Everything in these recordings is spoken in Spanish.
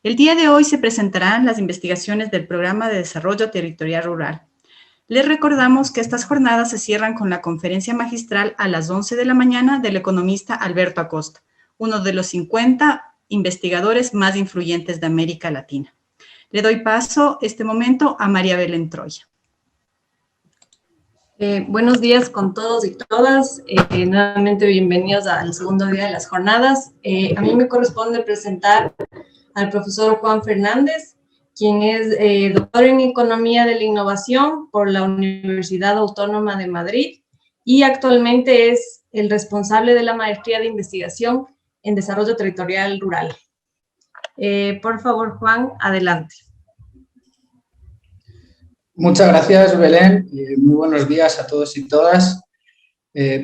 El día de hoy se presentarán las investigaciones del Programa de Desarrollo Territorial Rural. Les recordamos que estas jornadas se cierran con la conferencia magistral a las 11 de la mañana del economista Alberto Acosta, uno de los 50 investigadores más influyentes de América Latina. Le doy paso este momento a María Belén Troya. Buenos días con todos y todas. Nuevamente bienvenidos al segundo día de las jornadas. A mí me corresponde presentar al profesor Juan Fernández, quien es doctor en Economía de la Innovación por la Universidad Autónoma de Madrid y actualmente es el responsable de la Maestría de Investigación en Desarrollo Territorial Rural. Por favor, Juan, adelante. Muchas gracias, Belén. Muy buenos días a todos y todas.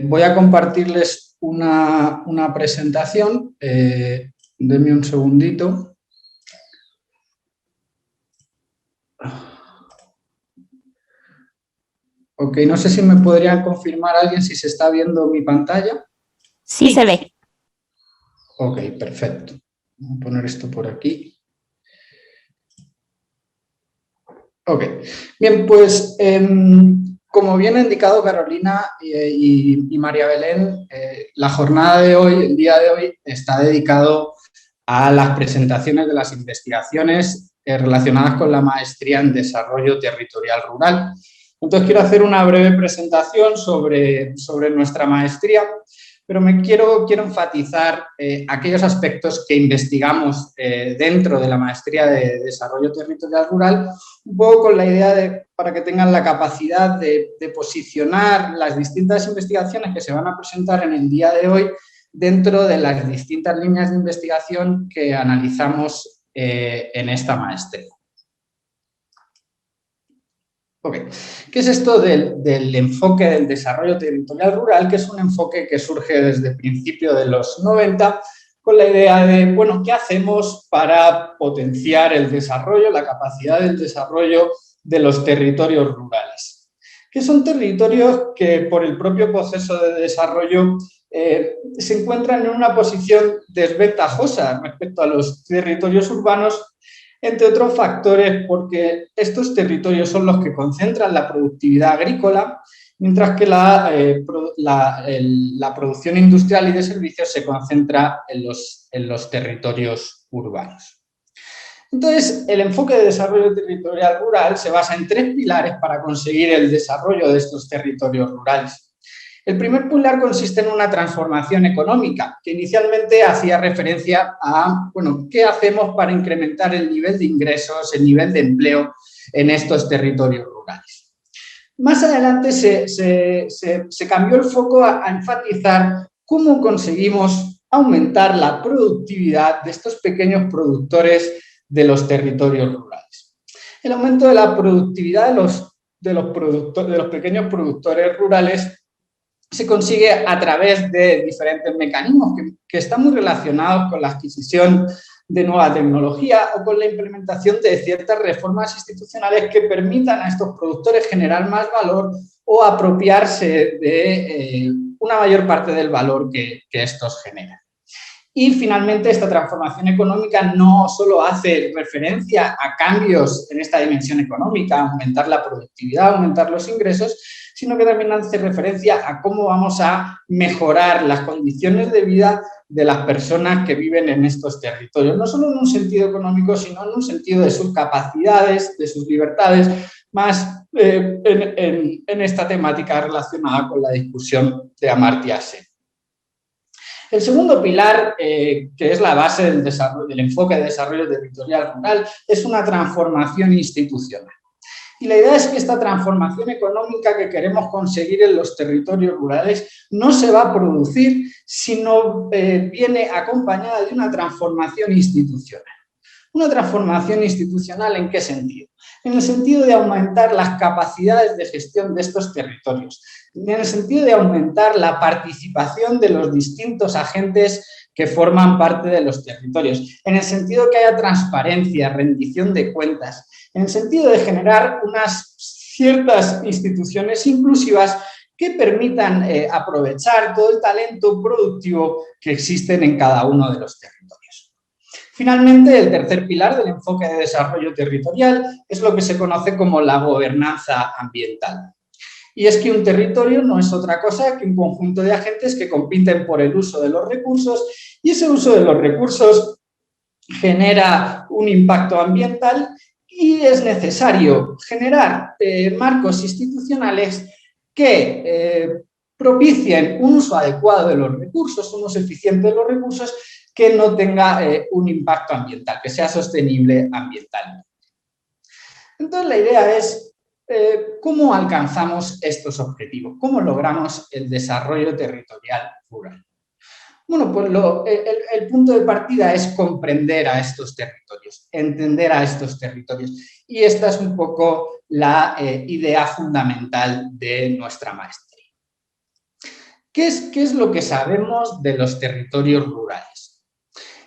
Voy a compartirles una presentación. Denme un segundito. Ok, no sé si me podrían confirmar alguien si se está viendo mi pantalla. Sí, se ve. Ok, perfecto. Voy a poner esto por aquí. Ok, bien, pues como bien ha indicado Carolina y María Belén, la jornada de hoy, el día de hoy, está dedicado a las presentaciones de las investigaciones relacionadas con la maestría en Desarrollo Territorial Rural. Entonces quiero hacer una breve presentación sobre nuestra maestría, pero quiero enfatizar aquellos aspectos que investigamos dentro de la maestría de Desarrollo Territorial Rural, un poco con la idea para que tengan la capacidad de posicionar las distintas investigaciones que se van a presentar en el día de hoy dentro de las distintas líneas de investigación que analizamos en esta maestría. Okay. ¿Qué es esto del enfoque del desarrollo territorial rural? Que es un enfoque que surge desde el principio de los 90 con la idea de, bueno, ¿qué hacemos para potenciar el desarrollo, la capacidad del desarrollo de los territorios rurales? Que son territorios que por el propio proceso de desarrollo se encuentran en una posición desventajosa respecto a los territorios urbanos, entre otros factores porque estos territorios son los que concentran la productividad agrícola, mientras que la producción industrial y de servicios se concentra en los territorios urbanos. Entonces, el enfoque de desarrollo territorial rural se basa en 3 pilares para conseguir el desarrollo de estos territorios rurales. El primer pilar consiste en una transformación económica, que inicialmente hacía referencia a, bueno, ¿qué hacemos para incrementar el nivel de ingresos, el nivel de empleo en estos territorios rurales? Más adelante se cambió el foco a enfatizar cómo conseguimos aumentar la productividad de estos pequeños productores de los territorios rurales. El aumento de la productividad de los pequeños productores rurales se consigue a través de diferentes mecanismos que están muy relacionados con la adquisición de nueva tecnología o con la implementación de ciertas reformas institucionales que permitan a estos productores generar más valor o apropiarse de una mayor parte del valor que estos generan. Y finalmente esta transformación económica no solo hace referencia a cambios en esta dimensión económica, aumentar la productividad, aumentar los ingresos, sino que también hace referencia a cómo vamos a mejorar las condiciones de vida de las personas que viven en estos territorios, no solo en un sentido económico, sino en un sentido de sus capacidades, de sus libertades, más en esta temática relacionada con la discusión de Amartya Sen. El segundo pilar, que es la base del enfoque de desarrollo territorial rural, es una transformación institucional. Y la idea es que esta transformación económica que queremos conseguir en los territorios rurales no se va a producir si no viene acompañada de una transformación institucional. ¿Una transformación institucional en qué sentido? En el sentido de aumentar las capacidades de gestión de estos territorios, en el sentido de aumentar la participación de los distintos agentes que forman parte de los territorios, en el sentido que haya transparencia, rendición de cuentas, en el sentido de generar unas ciertas instituciones inclusivas que permitan aprovechar todo el talento productivo que existen en cada uno de los territorios. Finalmente, el tercer pilar del enfoque de desarrollo territorial es lo que se conoce como la gobernanza ambiental. Y es que un territorio no es otra cosa que un conjunto de agentes que compiten por el uso de los recursos, y ese uso de los recursos genera un impacto ambiental y es necesario generar marcos institucionales que propicien un uso adecuado de los recursos, un uso eficiente de los recursos que no tenga un impacto ambiental, que sea sostenible ambientalmente. Entonces, la idea es cómo alcanzamos estos objetivos, cómo logramos el desarrollo territorial rural. Bueno, pues el punto de partida es comprender a estos territorios, entender a estos territorios. Y esta es un poco la idea fundamental de nuestra maestría. ¿Qué es lo que sabemos de los territorios rurales?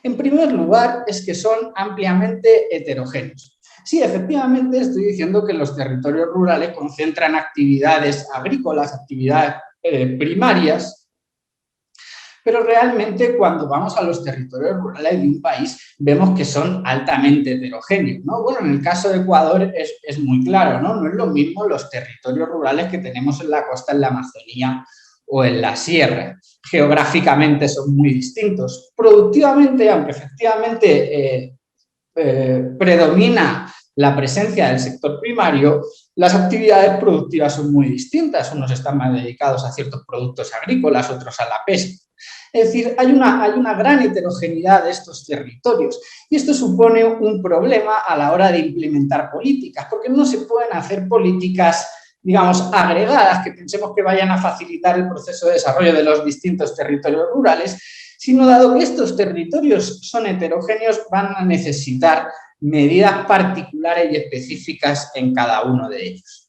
En primer lugar, es que son ampliamente heterogéneos. Sí, efectivamente estoy diciendo que los territorios rurales concentran actividades agrícolas, actividades primarias, pero realmente cuando vamos a los territorios rurales de un país vemos que son altamente heterogéneos, ¿no? Bueno, en el caso de Ecuador es muy claro, ¿no? No es lo mismo los territorios rurales que tenemos en la costa, en la Amazonía o en la sierra. Geográficamente son muy distintos. Productivamente, aunque efectivamente predomina la presencia del sector primario, las actividades productivas son muy distintas. Unos están más dedicados a ciertos productos agrícolas, otros a la pesca. Es decir, hay una gran heterogeneidad de estos territorios y esto supone un problema a la hora de implementar políticas, porque no se pueden hacer políticas, digamos, agregadas que pensemos que vayan a facilitar el proceso de desarrollo de los distintos territorios rurales, sino dado que estos territorios son heterogéneos, van a necesitar medidas particulares y específicas en cada uno de ellos.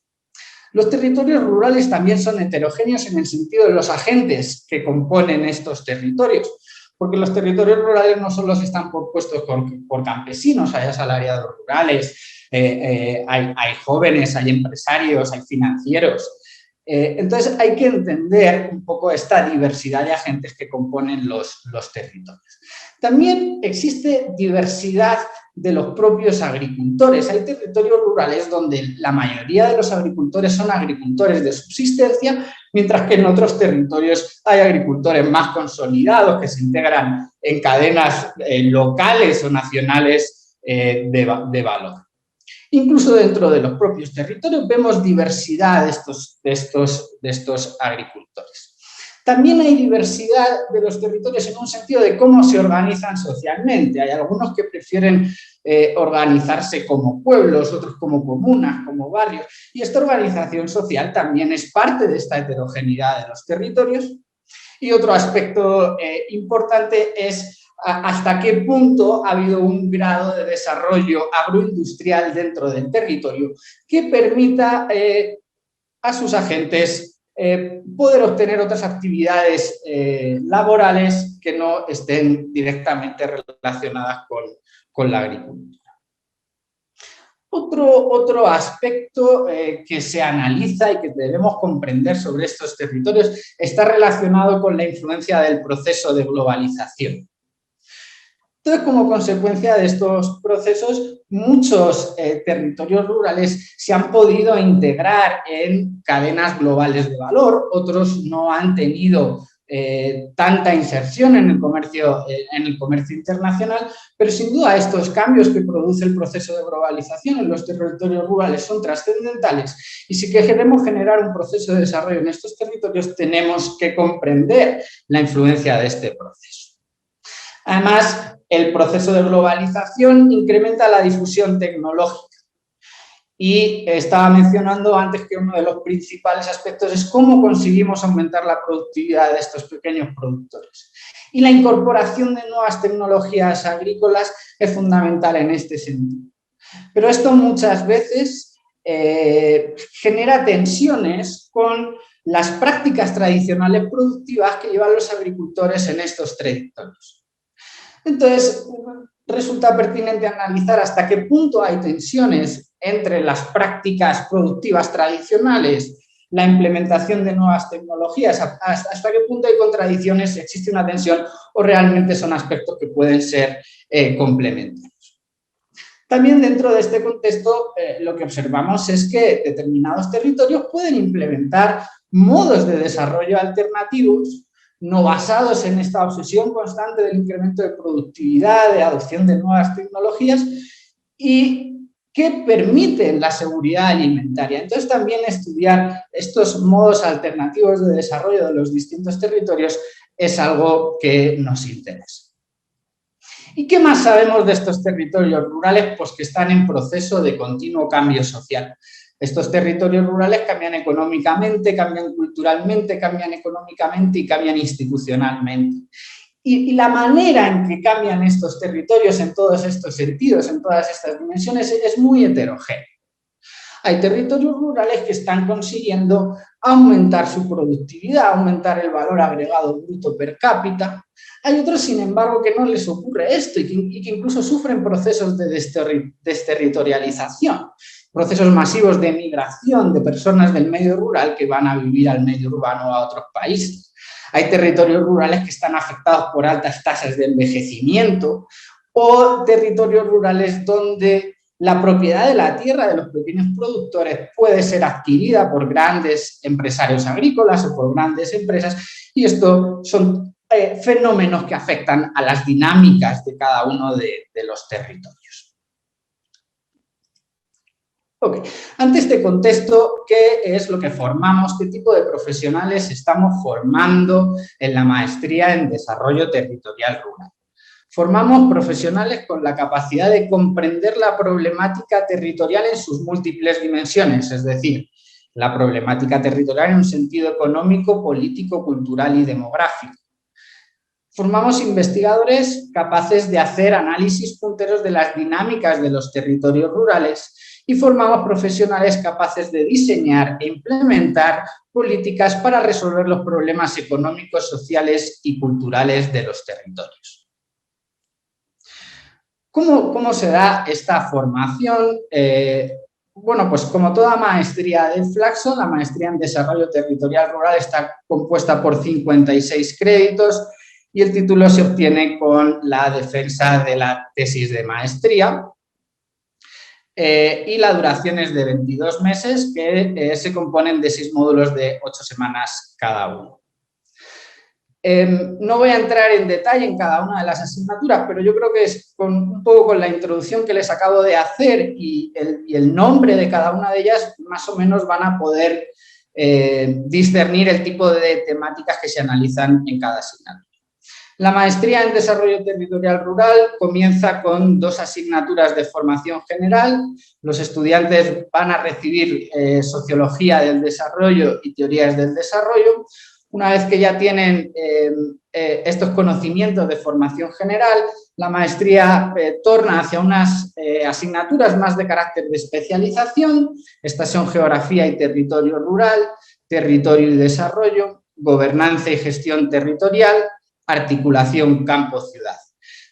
Los territorios rurales también son heterogéneos en el sentido de los agentes que componen estos territorios, porque los territorios rurales no solo están compuestos por campesinos, hay asalariados rurales, hay jóvenes, hay empresarios, hay financieros. Entonces hay que entender un poco esta diversidad de agentes que componen los territorios. También existe diversidad de los propios agricultores. Hay territorios rurales donde la mayoría de los agricultores son agricultores de subsistencia, mientras que en otros territorios hay agricultores más consolidados que se integran en cadenas locales o nacionales de valor. Incluso dentro de los propios territorios vemos diversidad de estos agricultores. También hay diversidad de los territorios en un sentido de cómo se organizan socialmente. Hay algunos que prefieren organizarse como pueblos, otros como comunas, como barrios. Y esta organización social también es parte de esta heterogeneidad de los territorios. Y otro aspecto importante es hasta qué punto ha habido un grado de desarrollo agroindustrial dentro del territorio que permita a sus agentes poder obtener otras actividades laborales que no estén directamente relacionadas con la agricultura. Otro aspecto que se analiza y que debemos comprender sobre estos territorios está relacionado con la influencia del proceso de globalización. Entonces, como consecuencia de estos procesos, muchos territorios rurales se han podido integrar en cadenas globales de valor, otros no han tenido tanta inserción en el comercio internacional, pero sin duda estos cambios que produce el proceso de globalización en los territorios rurales son trascendentales y si queremos generar un proceso de desarrollo en estos territorios tenemos que comprender la influencia de este proceso. Además, el proceso de globalización incrementa la difusión tecnológica y estaba mencionando antes que uno de los principales aspectos es cómo conseguimos aumentar la productividad de estos pequeños productores. Y la incorporación de nuevas tecnologías agrícolas es fundamental en este sentido. Pero esto muchas veces genera tensiones con las prácticas tradicionales productivas que llevan los agricultores en estos territorios. Entonces, resulta pertinente analizar hasta qué punto hay tensiones entre las prácticas productivas tradicionales, la implementación de nuevas tecnologías, hasta qué punto hay contradicciones, existe una tensión o realmente son aspectos que pueden ser complementarios. También dentro de este contexto lo que observamos es que determinados territorios pueden implementar modos de desarrollo alternativos no basados en esta obsesión constante del incremento de productividad, de adopción de nuevas tecnologías y que permiten la seguridad alimentaria. Entonces, también estudiar estos modos alternativos de desarrollo de los distintos territorios es algo que nos interesa. ¿Y qué más sabemos de estos territorios rurales? Pues que están en proceso de continuo cambio social. Estos territorios rurales cambian económicamente, cambian culturalmente, cambian económicamente y cambian institucionalmente. Y la manera en que cambian estos territorios en todos estos sentidos, en todas estas dimensiones, es muy heterogénea. Hay territorios rurales que están consiguiendo aumentar su productividad, aumentar el valor agregado bruto per cápita. Hay otros, sin embargo, que no les ocurre esto y que incluso sufren procesos de desterritorialización, procesos masivos de migración de personas del medio rural que van a vivir al medio urbano o a otros países. Hay territorios rurales que están afectados por altas tasas de envejecimiento o territorios rurales donde la propiedad de la tierra de los pequeños productores puede ser adquirida por grandes empresarios agrícolas o por grandes empresas y esto son fenómenos que afectan a las dinámicas de cada uno de los territorios. Okay. Ante este contexto, ¿qué es lo que formamos? ¿Qué tipo de profesionales estamos formando en la maestría en desarrollo territorial rural? Formamos profesionales con la capacidad de comprender la problemática territorial en sus múltiples dimensiones, es decir, la problemática territorial en un sentido económico, político, cultural y demográfico. Formamos investigadores capaces de hacer análisis punteros de las dinámicas de los territorios rurales y formamos profesionales capaces de diseñar e implementar políticas para resolver los problemas económicos, sociales y culturales de los territorios. ¿Cómo se da esta formación? Bueno, pues como toda maestría del Flaxo, la maestría en desarrollo territorial rural está compuesta por 56 créditos y el título se obtiene con la defensa de la tesis de maestría. Y la duración es de 22 meses que se componen de 6 módulos de 8 semanas cada uno. No voy a entrar en detalle en cada una de las asignaturas, pero yo creo que es un poco con la introducción que les acabo de hacer y el nombre de cada una de ellas, más o menos van a poder discernir el tipo de temáticas que se analizan en cada asignatura. La maestría en desarrollo territorial rural comienza con 2 asignaturas de formación general. Los estudiantes van a recibir sociología del desarrollo y teorías del desarrollo. Una vez que ya tienen estos conocimientos de formación general, la maestría torna hacia unas asignaturas más de carácter de especialización. Estas son geografía y territorio rural, territorio y desarrollo, gobernanza y gestión territorial, articulación campo-ciudad.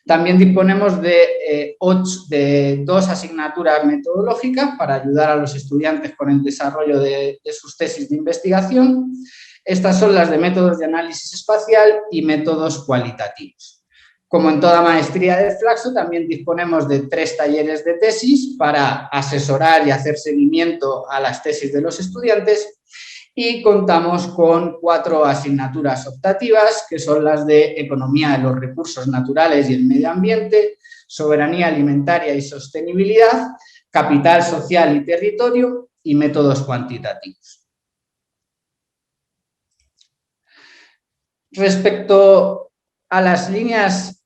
También disponemos de 2 asignaturas metodológicas para ayudar a los estudiantes con el desarrollo de sus tesis de investigación. Estas son las de métodos de análisis espacial y métodos cualitativos. Como en toda maestría de Flaxo, también disponemos de 3 talleres de tesis para asesorar y hacer seguimiento a las tesis de los estudiantes y contamos con 4 asignaturas optativas, que son las de Economía de los Recursos Naturales y el Medio Ambiente, Soberanía Alimentaria y Sostenibilidad, Capital Social y Territorio y Métodos Cuantitativos. Respecto a las líneas,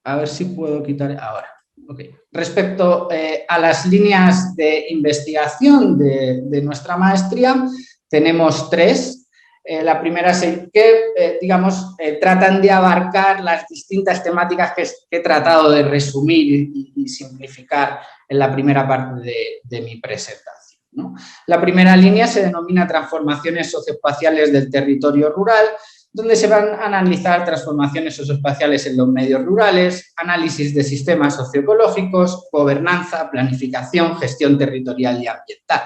a ver si puedo quitar ahora. Okay. Respecto a las líneas de investigación de nuestra maestría, tenemos 3. La primera es que, tratan de abarcar las distintas temáticas que he tratado de resumir y simplificar en la primera parte de mi presentación, ¿no? La primera línea se denomina Transformaciones socioespaciales del territorio rural, donde se van a analizar transformaciones socioespaciales en los medios rurales, análisis de sistemas socioecológicos, gobernanza, planificación, gestión territorial y ambiental.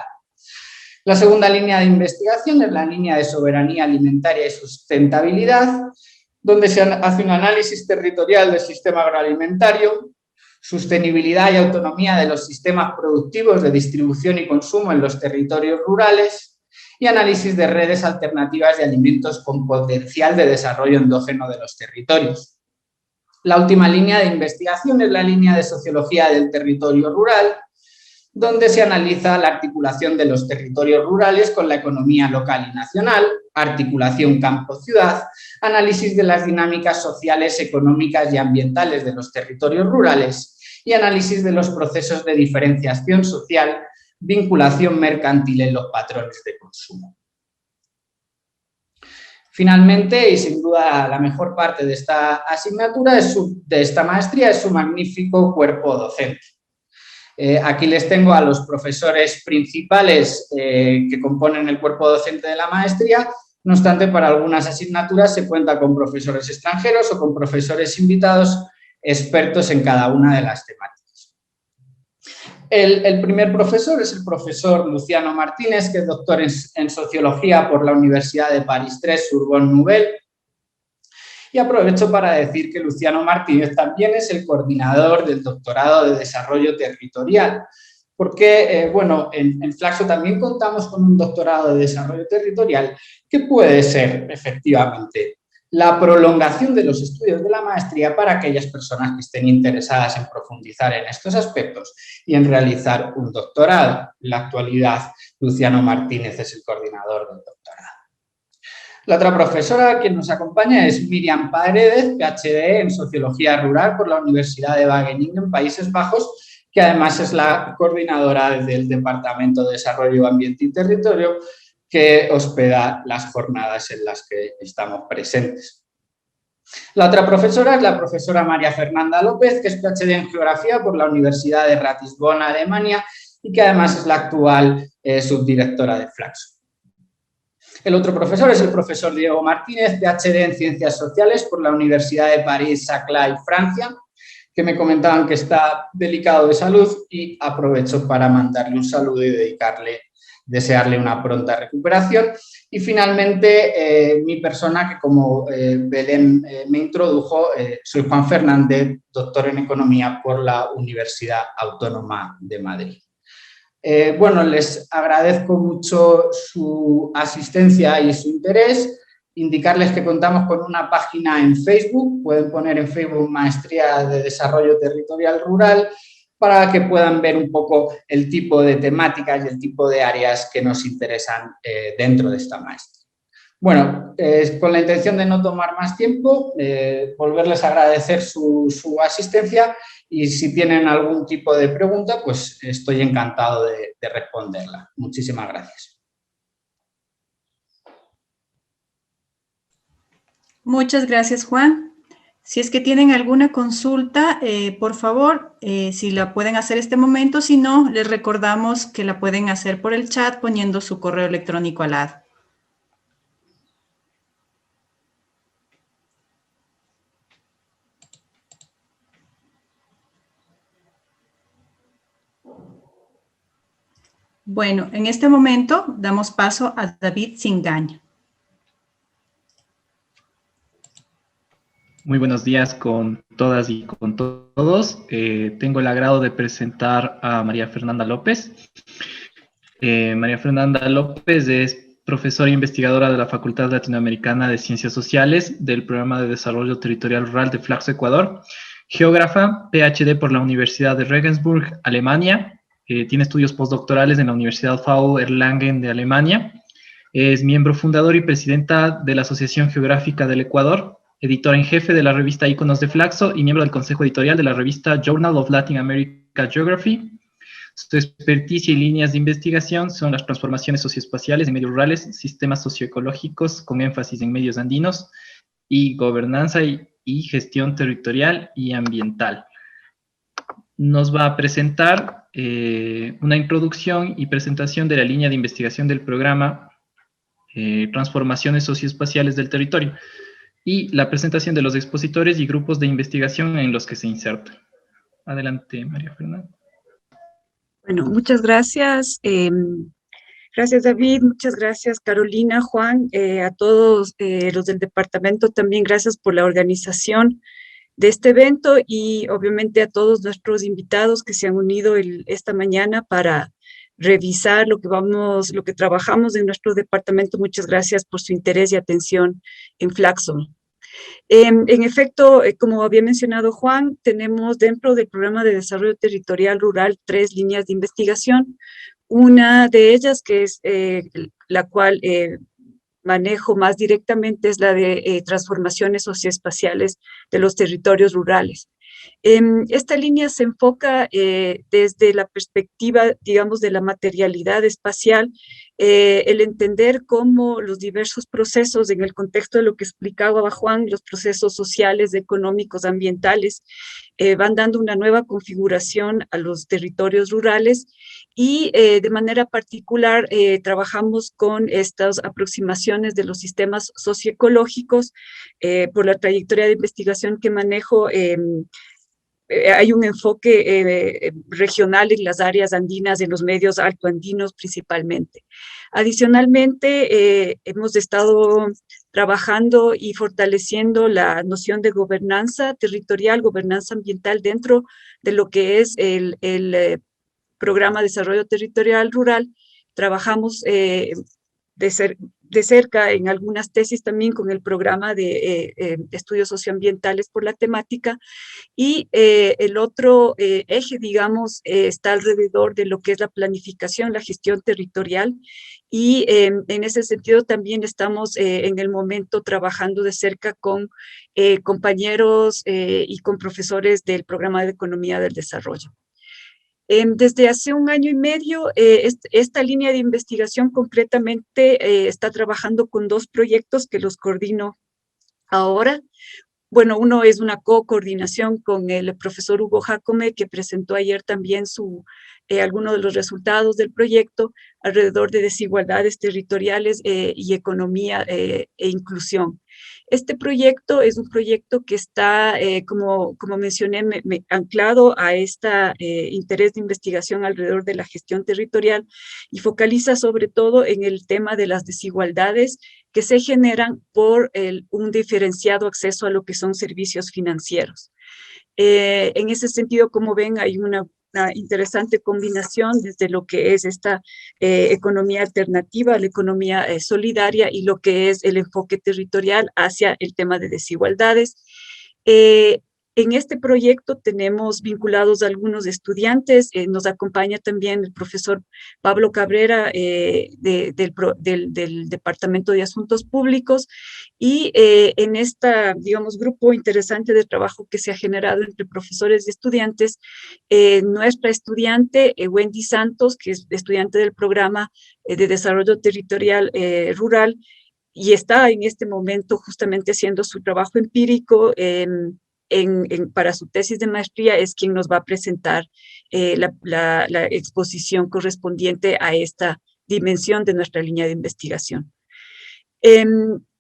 La segunda línea de investigación es la línea de soberanía alimentaria y sustentabilidad, donde se hace un análisis territorial del sistema agroalimentario, sostenibilidad y autonomía de los sistemas productivos de distribución y consumo en los territorios rurales y análisis de redes alternativas de alimentos con potencial de desarrollo endógeno de los territorios. La última línea de investigación es la línea de sociología del territorio rural, donde se analiza la articulación de los territorios rurales con la economía local y nacional, articulación campo-ciudad, análisis de las dinámicas sociales, económicas y ambientales de los territorios rurales y análisis de los procesos de diferenciación social, vinculación mercantil en los patrones de consumo. Finalmente, y sin duda la mejor parte de esta asignatura, de esta maestría, es su magnífico cuerpo docente. Aquí les tengo a los profesores principales que componen el cuerpo docente de la maestría. No obstante, para algunas asignaturas se cuenta con profesores extranjeros o con profesores invitados expertos en cada una de las temáticas. El primer profesor es el profesor Luciano Martínez, que es doctor en Sociología por la Universidad de París III, Sorbonne Nouvelle. Y aprovecho para decir que Luciano Martínez también es el coordinador del doctorado de Desarrollo Territorial, porque, bueno, en Flaxo también contamos con un doctorado de Desarrollo Territorial que puede ser, efectivamente, la prolongación de los estudios de la maestría para aquellas personas que estén interesadas en profundizar en estos aspectos y en realizar un doctorado. En la actualidad, Luciano Martínez es el coordinador del doctorado. La otra profesora que nos acompaña es Miriam Paredes, PhD en Sociología Rural por la Universidad de Wageningen, en Países Bajos, que además es la coordinadora del Departamento de Desarrollo, Ambiente y Territorio, que hospeda las jornadas en las que estamos presentes. La otra profesora es la profesora María Fernanda López, que es PhD en Geografía por la Universidad de Ratisbona, Alemania, y que además es la actual subdirectora de Flaxo. El otro profesor es el profesor Diego Martínez, PhD en Ciencias Sociales por la Universidad de París-Saclay, Francia, que me comentaban que está delicado de salud y aprovecho para mandarle un saludo y desearle una pronta recuperación. Y finalmente, mi persona, que como Belén me introdujo, soy Juan Fernández, doctor en Economía por la Universidad Autónoma de Madrid. Bueno, les agradezco mucho su asistencia y su interés. Indicarles que contamos con una página en Facebook. Pueden poner en Facebook Maestría de Desarrollo Territorial Rural para que puedan ver un poco el tipo de temáticas y el tipo de áreas que nos interesan dentro de esta maestría. Bueno, con la intención de no tomar más tiempo, volverles a agradecer su asistencia y si tienen algún tipo de pregunta, pues estoy encantado de responderla. Muchísimas gracias. Muchas gracias, Juan. Si es que tienen alguna consulta, por favor, si la pueden hacer este momento, si no, les recordamos que la pueden hacer por el chat poniendo su correo electrónico al lado. Bueno, en este momento damos paso a David Singaña. Muy buenos días con todas y con todos. Tengo el agrado de presentar a María Fernanda López. María Fernanda López es profesora e investigadora de la Facultad Latinoamericana de Ciencias Sociales del Programa de Desarrollo Territorial Rural de Flaxo, Ecuador. Geógrafa, PhD por la Universidad de Regensburg, Alemania. Tiene estudios postdoctorales en la Universidad FAU Erlangen de Alemania. Es miembro fundador y presidenta de la Asociación Geográfica del Ecuador, editora en jefe de la revista Iconos de Flaxo y miembro del consejo editorial de la revista Journal of Latin America Geography. Su experticia y líneas de investigación son las transformaciones socioespaciales en medios rurales, sistemas socioecológicos con énfasis en medios andinos y gobernanza y gestión territorial y ambiental. Nos va a presentar una introducción y presentación de la línea de investigación del programa Transformaciones Socioespaciales del Territorio y la presentación de los expositores y grupos de investigación en los que se insertan. Adelante, María Fernanda. Bueno, muchas gracias. Gracias, David. Muchas gracias, Carolina, Juan, a todos los del departamento también. Gracias por la organización de este evento y obviamente a todos nuestros invitados que se han unido esta mañana para revisar lo que trabajamos en nuestro departamento. Muchas gracias por su interés y atención en Flaxo. En efecto, como había mencionado Juan, tenemos dentro del Programa de Desarrollo Territorial Rural 3 líneas de investigación. Una de ellas, que es la cual manejo más directamente, es la de transformaciones socioespaciales de los territorios rurales. Esta línea se enfoca desde la perspectiva, digamos, de la materialidad espacial, el entender cómo los diversos procesos, en el contexto de lo que explicaba Juan, los procesos sociales, económicos, ambientales, van dando una nueva configuración a los territorios rurales y de manera particular trabajamos con estas aproximaciones de los sistemas socioecológicos. Por la trayectoria de investigación que manejo, hay un enfoque regional en las áreas andinas, en los medios altoandinos principalmente. Adicionalmente, hemos estado trabajando y fortaleciendo la noción de gobernanza territorial, gobernanza ambiental dentro de lo que es el Programa de Desarrollo Territorial Rural. Trabajamos de cerca en algunas tesis también con el programa de estudios socioambientales por la temática, y el otro eje, digamos, está alrededor de lo que es la planificación, la gestión territorial, y en ese sentido también estamos en el momento trabajando de cerca con compañeros y con profesores del programa de Economía del Desarrollo. Desde hace 1 año y medio, esta línea de investigación concretamente está trabajando con 2 proyectos que los coordino ahora. Bueno, uno es una co-coordinación con el profesor Hugo Jacome, que presentó ayer también algunos de los resultados del proyecto alrededor de desigualdades territoriales y economía e inclusión. Este proyecto es un proyecto que está, como mencioné, anclado a este interés de investigación alrededor de la gestión territorial y focaliza sobre todo en el tema de las desigualdades que se generan por un diferenciado acceso a lo que son servicios financieros. En ese sentido, como ven, hay una interesante combinación desde lo que es esta economía alternativa, la economía solidaria y lo que es el enfoque territorial hacia el tema de desigualdades. En este proyecto tenemos vinculados a algunos estudiantes, nos acompaña también el profesor Pablo Cabrera del Departamento de Asuntos Públicos, y en este, digamos, grupo interesante de trabajo que se ha generado entre profesores y estudiantes, nuestra estudiante Wendy Santos, que es estudiante del programa de Desarrollo Territorial Rural, y está en este momento justamente haciendo su trabajo empírico para su tesis de maestría, es quien nos va a presentar la exposición correspondiente a esta dimensión de nuestra línea de investigación.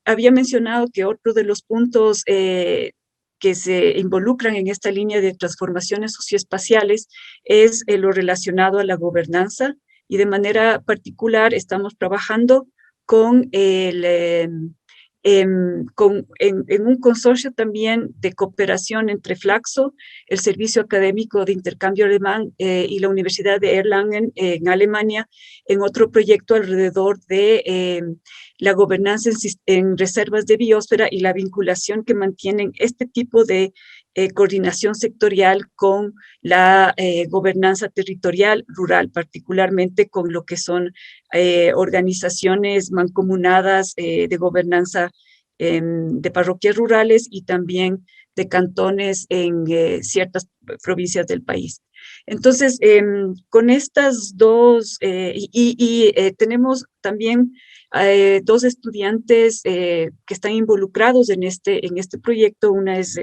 Había mencionado que otro de los puntos que se involucran en esta línea de transformaciones socioespaciales es lo relacionado a la gobernanza, y de manera particular estamos trabajando con en un consorcio también de cooperación entre Flaxo, el Servicio Académico de Intercambio Alemán y la Universidad de Erlangen en Alemania, en otro proyecto alrededor de la gobernanza en reservas de biosfera y la vinculación que mantienen este tipo de coordinación sectorial con la gobernanza territorial rural, particularmente con lo que son organizaciones mancomunadas de gobernanza de parroquias rurales y también de cantones en ciertas provincias del país. Entonces, con estas dos, tenemos también 2 estudiantes que están involucrados en este proyecto. Una es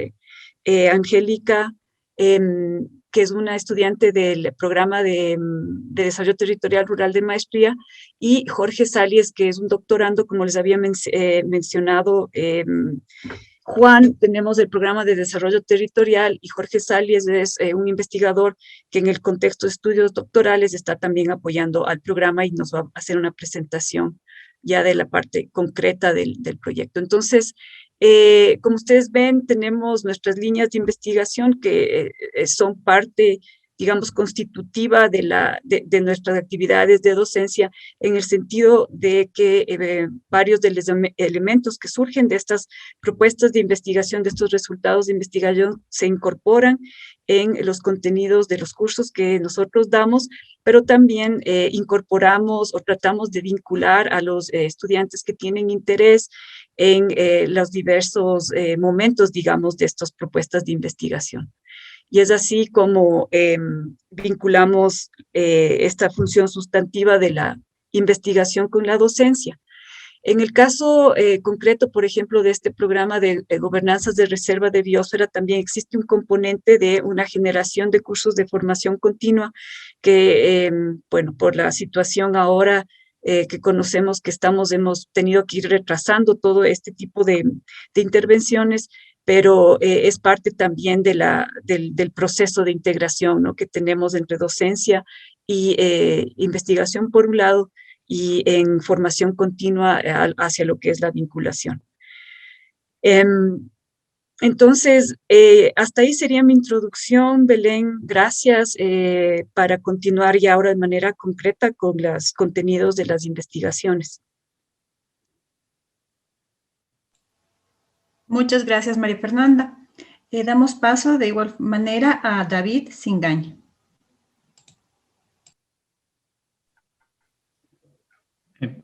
Angélica, que es una estudiante del programa de Desarrollo Territorial Rural de Maestría, y Jorge Salies, que es un doctorando, como les había mencionado, Juan, tenemos el programa de desarrollo territorial, y Jorge Salies es un investigador que en el contexto de estudios doctorales está también apoyando al programa y nos va a hacer una presentación ya de la parte concreta del proyecto. Entonces, como ustedes ven, tenemos nuestras líneas de investigación que son parte, digamos, constitutiva de nuestras actividades de docencia, en el sentido de que varios de los elementos que surgen de estas propuestas de investigación, de estos resultados de investigación, se incorporan en los contenidos de los cursos que nosotros damos, pero también incorporamos o tratamos de vincular a los estudiantes que tienen interés en los diversos momentos, digamos, de estas propuestas de investigación. Y es así como vinculamos esta función sustantiva de la investigación con la docencia. En el caso concreto, por ejemplo, de este programa de gobernanzas de reserva de biosfera, también existe un componente de una generación de cursos de formación continua que, bueno, por la situación ahora que conocemos que hemos tenido que ir retrasando todo este tipo de intervenciones, pero es parte también del proceso de integración, ¿no?, que tenemos entre docencia y investigación por un lado, y en formación continua hacia lo que es la vinculación. Entonces, hasta ahí sería mi introducción, Belén. Gracias para continuar ya ahora de manera concreta con los contenidos de las investigaciones. Muchas gracias, María Fernanda. Damos paso de igual manera a David Singaña.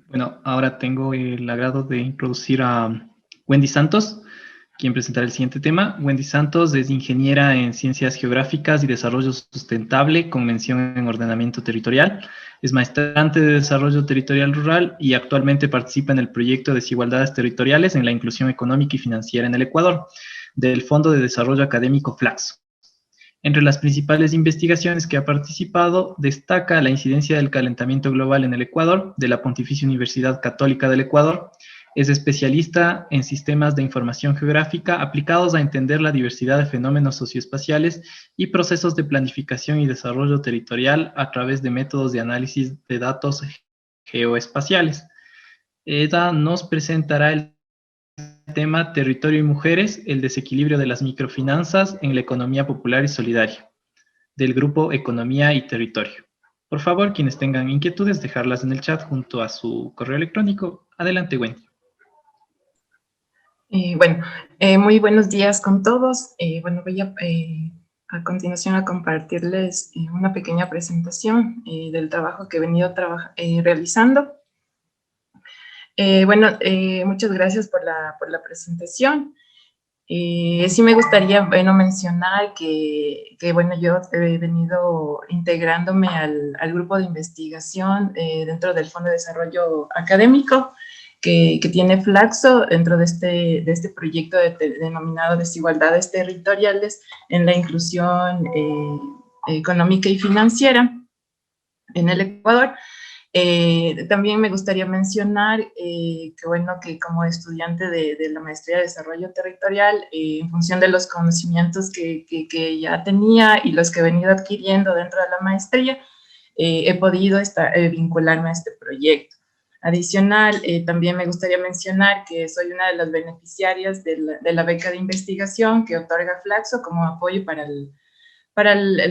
Bueno, ahora tengo el agrado de introducir a Wendy Santos, quien presentará el siguiente tema. Wendy Santos es ingeniera en Ciencias Geográficas y Desarrollo Sustentable con mención en Ordenamiento Territorial. Es maestrante de Desarrollo Territorial Rural y actualmente participa en el proyecto Desigualdades Territoriales en la Inclusión Económica y Financiera en el Ecuador, del Fondo de Desarrollo Académico Flaxo. Entre las principales investigaciones que ha participado, destaca la incidencia del calentamiento global en el Ecuador, de la Pontificia Universidad Católica del Ecuador. Es especialista en sistemas de información geográfica aplicados a entender la diversidad de fenómenos socioespaciales y procesos de planificación y desarrollo territorial a través de métodos de análisis de datos geoespaciales. Ella nos presentará el tema Territorio y Mujeres, el desequilibrio de las microfinanzas en la economía popular y solidaria, del grupo Economía y Territorio. Por favor, quienes tengan inquietudes, dejarlas en el chat junto a su correo electrónico. Adelante, Wendy. Muy buenos días con todos. Bueno, voy a continuación a compartirles una pequeña presentación del trabajo que he venido realizando. Muchas gracias por la presentación. Sí me gustaría, mencionar que yo he venido integrándome al grupo de investigación dentro del Fondo de Desarrollo Académico que tiene Flaxo dentro de este proyecto denominado Desigualdades Territoriales en la Inclusión Económica y Financiera en el Ecuador. También me gustaría mencionar que como estudiante de la maestría de desarrollo territorial, en función de los conocimientos que ya tenía y los que he venido adquiriendo dentro de la maestría, he podido vincularme a este proyecto. Adicional, también me gustaría mencionar que soy una de las beneficiarias de la beca de investigación que otorga Flaxo como apoyo para el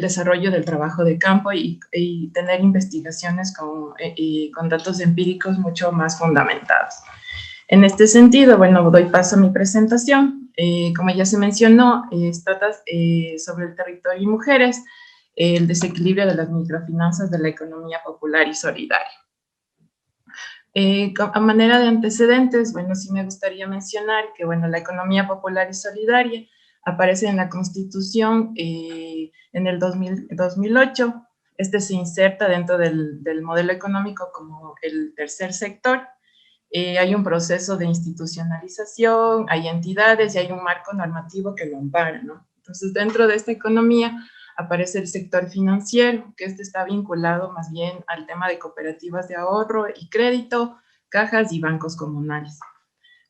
desarrollo del trabajo de campo y tener investigaciones con datos empíricos mucho más fundamentados. En este sentido, doy paso a mi presentación. Como ya se mencionó, trata sobre el territorio y mujeres, el desequilibrio de las microfinanzas de la economía popular y solidaria. A manera de antecedentes, sí me gustaría mencionar que, la economía popular y solidaria aparece en la Constitución en el 2008. Este se inserta dentro del modelo económico como el tercer sector. Hay un proceso de institucionalización, hay entidades y hay un marco normativo que lo ampara, ¿no? Entonces, dentro de esta economía aparece el sector financiero, que está vinculado más bien al tema de cooperativas de ahorro y crédito, cajas y bancos comunales.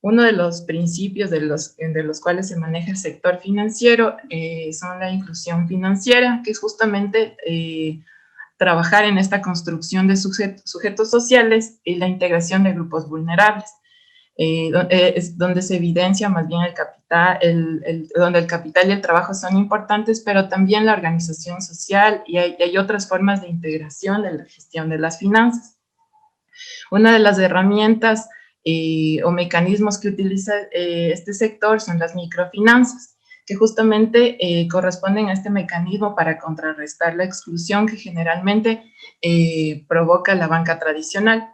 Uno de los principios de los cuales se maneja el sector financiero son la inclusión financiera, que es justamente trabajar en esta construcción de sujetos sociales y la integración de grupos vulnerables. Es donde se evidencia más bien el capital, donde el capital y el trabajo son importantes, pero también la organización social y hay otras formas de integración de la gestión de las finanzas. Una de las herramientas o mecanismos que utiliza este sector son las microfinanzas, que justamente corresponden a este mecanismo para contrarrestar la exclusión que generalmente provoca la banca tradicional.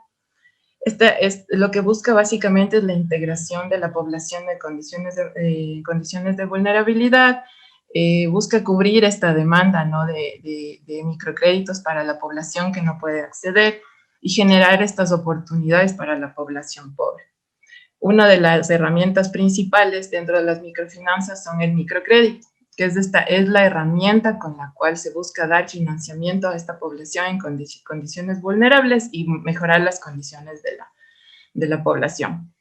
Lo que busca básicamente es la integración de la población de condiciones de vulnerabilidad, busca cubrir esta demanda, ¿no?, de microcréditos para la población que no puede acceder y generar estas oportunidades para la población pobre. Una de las herramientas principales dentro de las microfinanzas son el microcrédito, que es la herramienta con la cual se busca dar financiamiento a esta población en condiciones vulnerables y mejorar las condiciones de la población.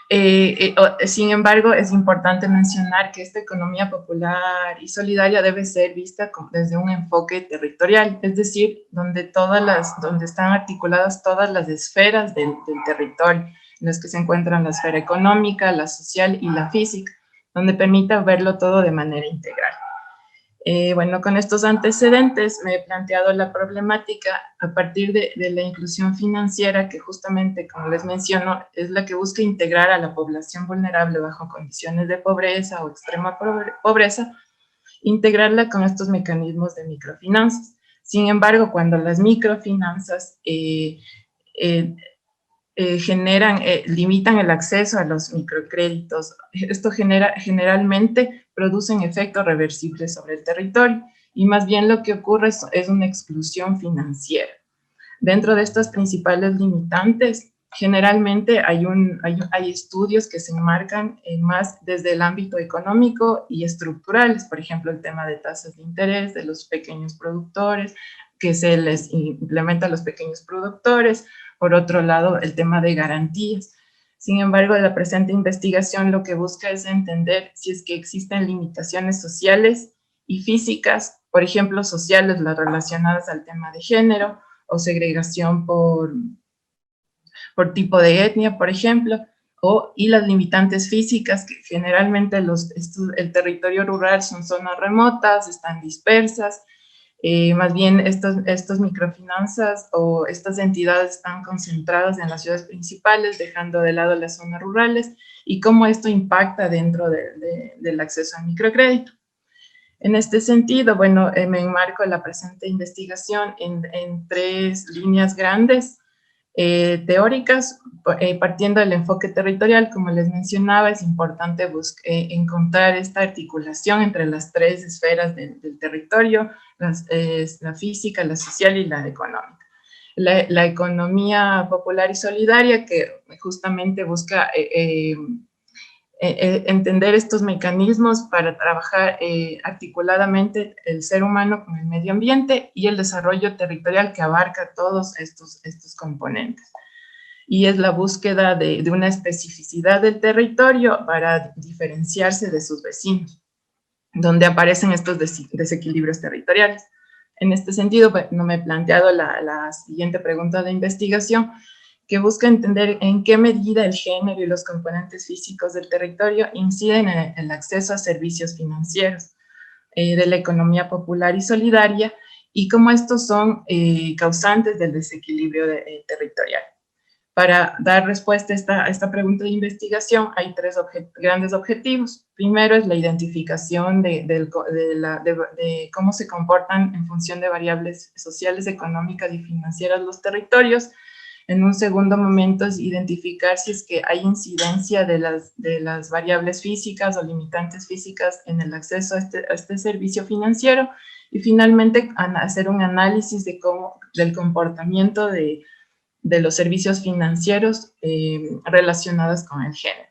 Sin embargo, es importante mencionar que esta economía popular y solidaria debe ser vista desde un enfoque territorial, es decir, donde están articuladas todas las esferas del territorio, en las que se encuentran la esfera económica, la social y la física, donde permita verlo todo de manera integral. Bueno, con estos antecedentes me he planteado la problemática a partir de la inclusión financiera, que justamente, como les menciono, es la que busca integrar a la población vulnerable bajo condiciones de pobreza o extrema pobreza, integrarla con estos mecanismos de microfinanzas. Sin embargo, cuando las microfinanzas limitan el acceso a los microcréditos, esto generalmente producen efectos reversibles sobre el territorio y más bien lo que ocurre es una exclusión financiera. Dentro de estas principales limitantes, generalmente hay estudios que se enmarcan más desde el ámbito económico y estructurales, por ejemplo, el tema de tasas de interés de los pequeños productores, que se les implementa a los pequeños productores. Por otro lado, el tema de garantías. Sin embargo, la presente investigación lo que busca es entender si es que existen limitaciones sociales y físicas, por ejemplo, sociales, las relacionadas al tema de género o segregación por tipo de etnia, por ejemplo, y las limitantes físicas, que generalmente el territorio rural son zonas remotas, están dispersas. Más bien estas microfinanzas o estas entidades están concentradas en las ciudades principales, dejando de lado las zonas rurales, y cómo esto impacta dentro del acceso al microcrédito. En este sentido, bueno, me enmarco en la presente investigación en tres líneas grandes teóricas, partiendo del enfoque territorial. Como les mencionaba, es importante encontrar esta articulación entre las tres esferas del territorio, la física, la social y la económica. La economía popular y solidaria, que justamente busca entender estos mecanismos para trabajar articuladamente el ser humano con el medio ambiente y el desarrollo territorial, que abarca todos estos componentes. Y es la búsqueda de una especificidad del territorio para diferenciarse de sus vecinos, donde aparecen estos desequilibrios territoriales. En este sentido, no me he planteado la siguiente pregunta de investigación, que busca entender en qué medida el género y los componentes físicos del territorio inciden en el acceso a servicios financieros de la economía popular y solidaria, y cómo estos son causantes del desequilibrio territorial. Para dar respuesta a esta pregunta de investigación, hay tres grandes objetivos. Primero es la identificación de cómo se comportan en función de variables sociales, económicas y financieras los territorios. En un segundo momento es identificar si es que hay incidencia de las variables físicas o limitantes físicas en el acceso a este servicio financiero. Y finalmente hacer un análisis del comportamiento de los servicios financieros relacionados con el género.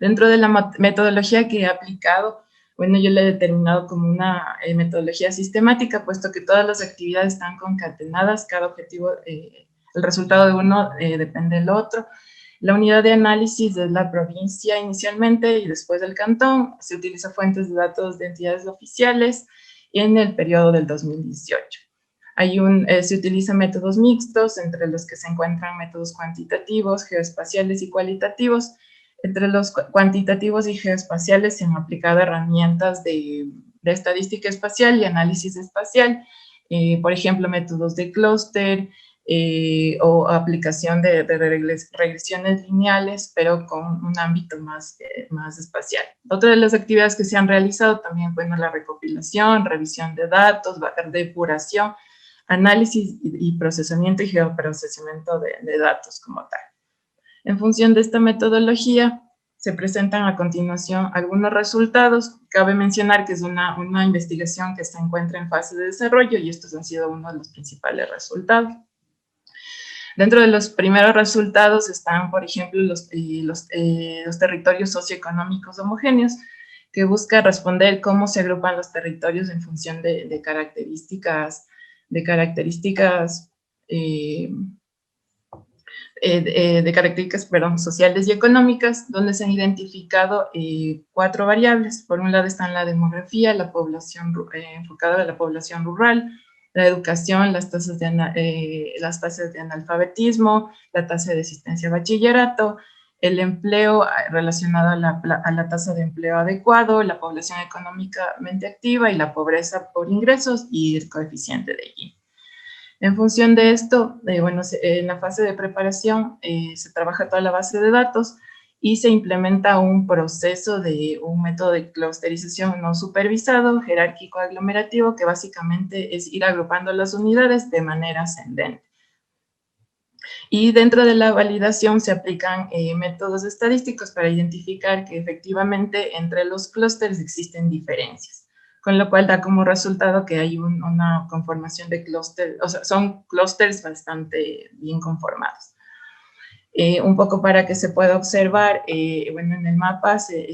Dentro de la metodología que he aplicado, bueno, yo la he determinado como una metodología sistemática, puesto que todas las actividades están concatenadas, cada objetivo, el resultado de uno depende del otro. La unidad de análisis es la provincia inicialmente y después el cantón. Se utiliza fuentes de datos de entidades oficiales en el periodo del 2018. Se utilizan métodos mixtos, entre los que se encuentran métodos cuantitativos, geoespaciales y cualitativos. Entre los cuantitativos y geoespaciales se han aplicado herramientas de estadística espacial y análisis espacial, por ejemplo, métodos de clúster, o aplicación de regresiones lineales, pero con un ámbito más espacial. Otra de las actividades que se han realizado también, bueno, la recopilación, revisión de datos, depuración, análisis y procesamiento y geoprocesamiento de datos como tal. En función de esta metodología, se presentan a continuación algunos resultados. Cabe mencionar que es una investigación que se encuentra en fase de desarrollo y estos han sido uno de los principales resultados. Dentro de los primeros resultados están, por ejemplo, los territorios socioeconómicos homogéneos, que busca responder cómo se agrupan los territorios en función de características sociales y económicas, donde se han identificado 4 variables. Por un lado están la demografía, la población enfocada a la población rural, la educación, las tasas de analfabetismo, la tasa de asistencia a bachillerato, el empleo relacionado a la tasa de empleo adecuado, la población económicamente activa y la pobreza por ingresos y el coeficiente de Gini. En función de esto, en la fase de preparación se trabaja toda la base de datos y se implementa un proceso de un método de clusterización no supervisado, jerárquico aglomerativo, que básicamente es ir agrupando las unidades de manera ascendente. Y dentro de la validación se aplican métodos estadísticos para identificar que efectivamente entre los clústeres existen diferencias, con lo cual da como resultado que hay una conformación de clústeres, o sea, son clústeres bastante bien conformados. Un poco para que se pueda observar, en el mapa se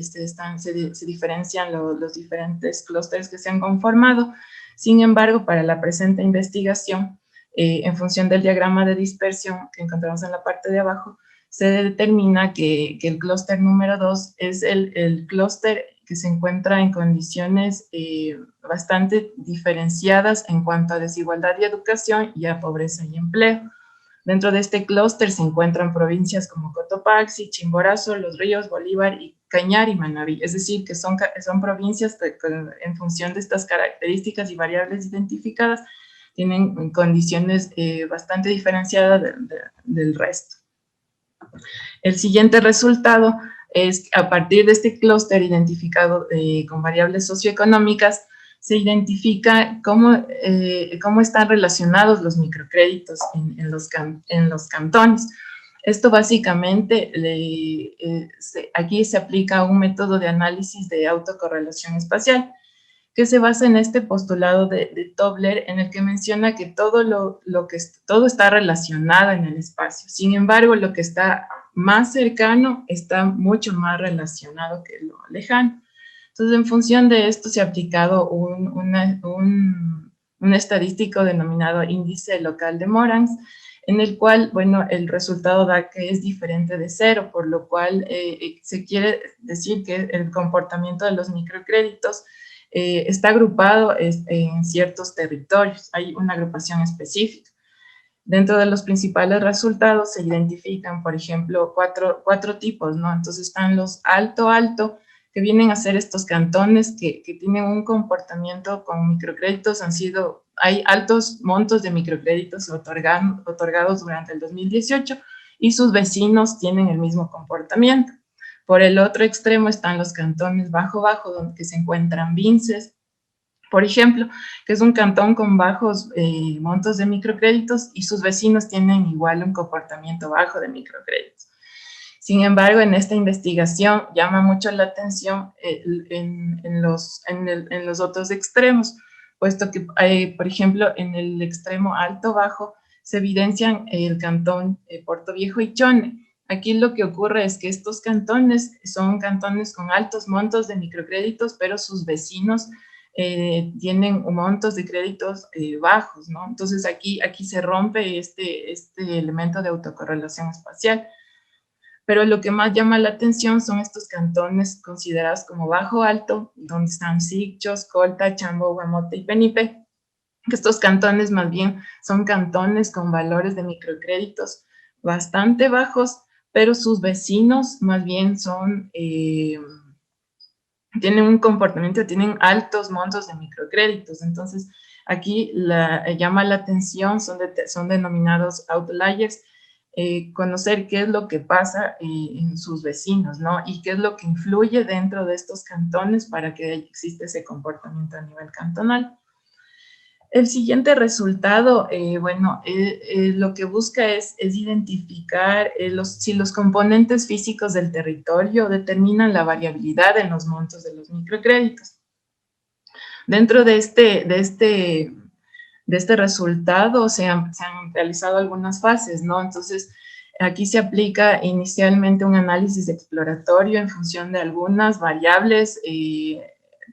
diferencian los diferentes clústeres que se han conformado. Sin embargo, para la presente investigación, en función del diagrama de dispersión que encontramos en la parte de abajo, se determina que el clúster número 2 es el clúster que se encuentra en condiciones bastante diferenciadas en cuanto a desigualdad y educación y a pobreza y empleo. Dentro de este clúster se encuentran provincias como Cotopaxi, Chimborazo, Los Ríos, Bolívar, Cañar y Manabí. Es decir, que son provincias que en función de estas características y variables identificadas tienen condiciones bastante diferenciadas del resto. El siguiente resultado es a partir de este clúster identificado con variables socioeconómicas, se identifica cómo están relacionados los microcréditos en los cantones. Esto básicamente, aquí se aplica un método de análisis de autocorrelación espacial, que se basa en este postulado de Tobler, en el que menciona que todo está relacionado en el espacio. Sin embargo, lo que está más cercano está mucho más relacionado que lo lejano. Entonces, en función de esto se ha aplicado un estadístico denominado índice local de Morans, en el cual, el resultado da que es diferente de 0, por lo cual se quiere decir que el comportamiento de los microcréditos está agrupado en ciertos territorios, hay una agrupación específica. Dentro de los principales resultados se identifican, por ejemplo, cuatro tipos, ¿no? Entonces están los alto, que vienen a ser estos cantones que tienen un comportamiento con microcréditos, hay altos montos de microcréditos otorgados durante el 2018 y sus vecinos tienen el mismo comportamiento. Por el otro extremo están los cantones bajo, donde se encuentran Vinces, por ejemplo, que es un cantón con bajos montos de microcréditos y sus vecinos tienen igual un comportamiento bajo de microcréditos. Sin embargo, en esta investigación llama mucho la atención en los otros extremos, puesto que, por ejemplo, en el extremo alto-bajo se evidencian el cantón Puerto Viejo y Chone. Aquí lo que ocurre es que estos cantones son cantones con altos montos de microcréditos, pero sus vecinos tienen montos de créditos bajos, ¿no? Entonces aquí se rompe este elemento de autocorrelación espacial. pero lo que más llama la atención son estos cantones considerados como bajo-alto, donde están Sicchos, Colta, Chambo, Guamote y Penipe, que estos cantones más bien son cantones con valores de microcréditos bastante bajos, pero sus vecinos más bien son, tienen un comportamiento, tienen altos montos de microcréditos. Entonces, aquí llama la atención, son denominados outliers, conocer qué es lo que pasa en sus vecinos, ¿no? Y qué es lo que influye dentro de estos cantones para que exista ese comportamiento a nivel cantonal. El siguiente resultado, lo que busca es identificar si los componentes físicos del territorio determinan la variabilidad en los montos de los microcréditos. Dentro de este resultado se han realizado algunas fases, ¿no? Entonces, aquí se aplica inicialmente un análisis exploratorio en función de algunas variables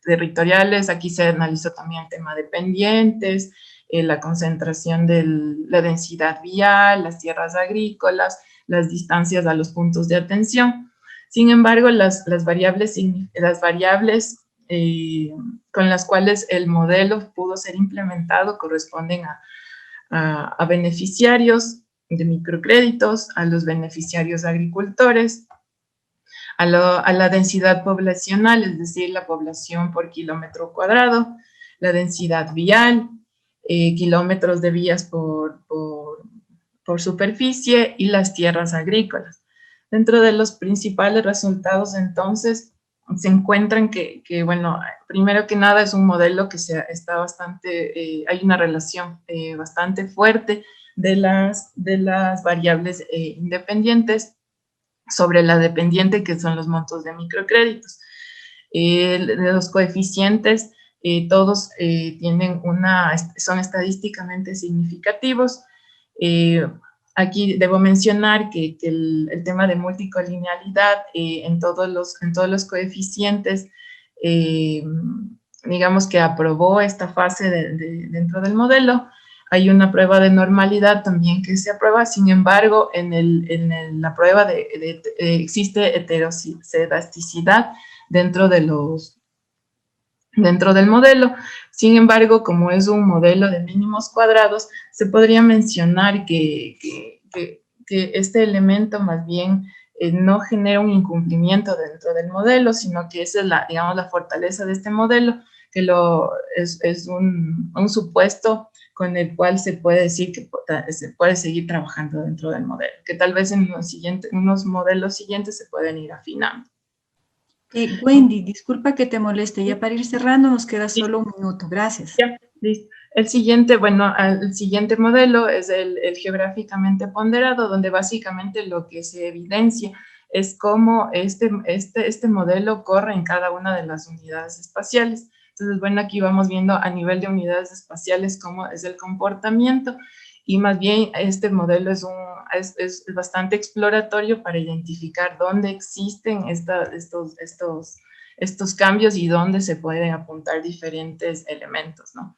territoriales. Aquí se analizó también el tema de pendientes, la concentración de la densidad vial, las tierras agrícolas, las distancias a los puntos de atención. Sin embargo, las variables con las cuales el modelo pudo ser implementado corresponden a beneficiarios de microcréditos, a los beneficiarios agricultores, a la densidad poblacional, es decir, la población por kilómetro cuadrado, la densidad vial, kilómetros de vías por superficie y las tierras agrícolas. Dentro de los principales resultados, entonces, se encuentran que bueno, primero que nada es un modelo que está bastante, hay una relación bastante fuerte de las variables independientes sobre la dependiente, que son los montos de microcréditos. De los coeficientes, todos son estadísticamente significativos. Aquí debo mencionar que el tema de multicolinealidad en todos los coeficientes, digamos que aprobó esta fase dentro del modelo. Hay una prueba de normalidad también que se aprueba. Sin embargo, en la prueba existe heterocedasticidad dentro del modelo. Sin embargo, como es un modelo de mínimos cuadrados, se podría mencionar que este elemento más bien no genera un incumplimiento dentro del modelo, sino que esa es digamos, la fortaleza de este modelo, que es un supuesto con el cual se puede decir que se puede seguir trabajando dentro del modelo, que tal vez en unos modelos siguientes se pueden ir afinando. Wendy, disculpa que te moleste, ya para ir cerrando nos queda solo un minuto, gracias. Ya, listo. El siguiente modelo es el geográficamente ponderado, donde básicamente lo que se evidencia es cómo este modelo corre en cada una de las unidades espaciales. Entonces, bueno, aquí vamos viendo a nivel de unidades espaciales cómo es el comportamiento, y más bien este modelo es bastante exploratorio para identificar dónde existen estos cambios y dónde se pueden apuntar diferentes elementos, ¿no?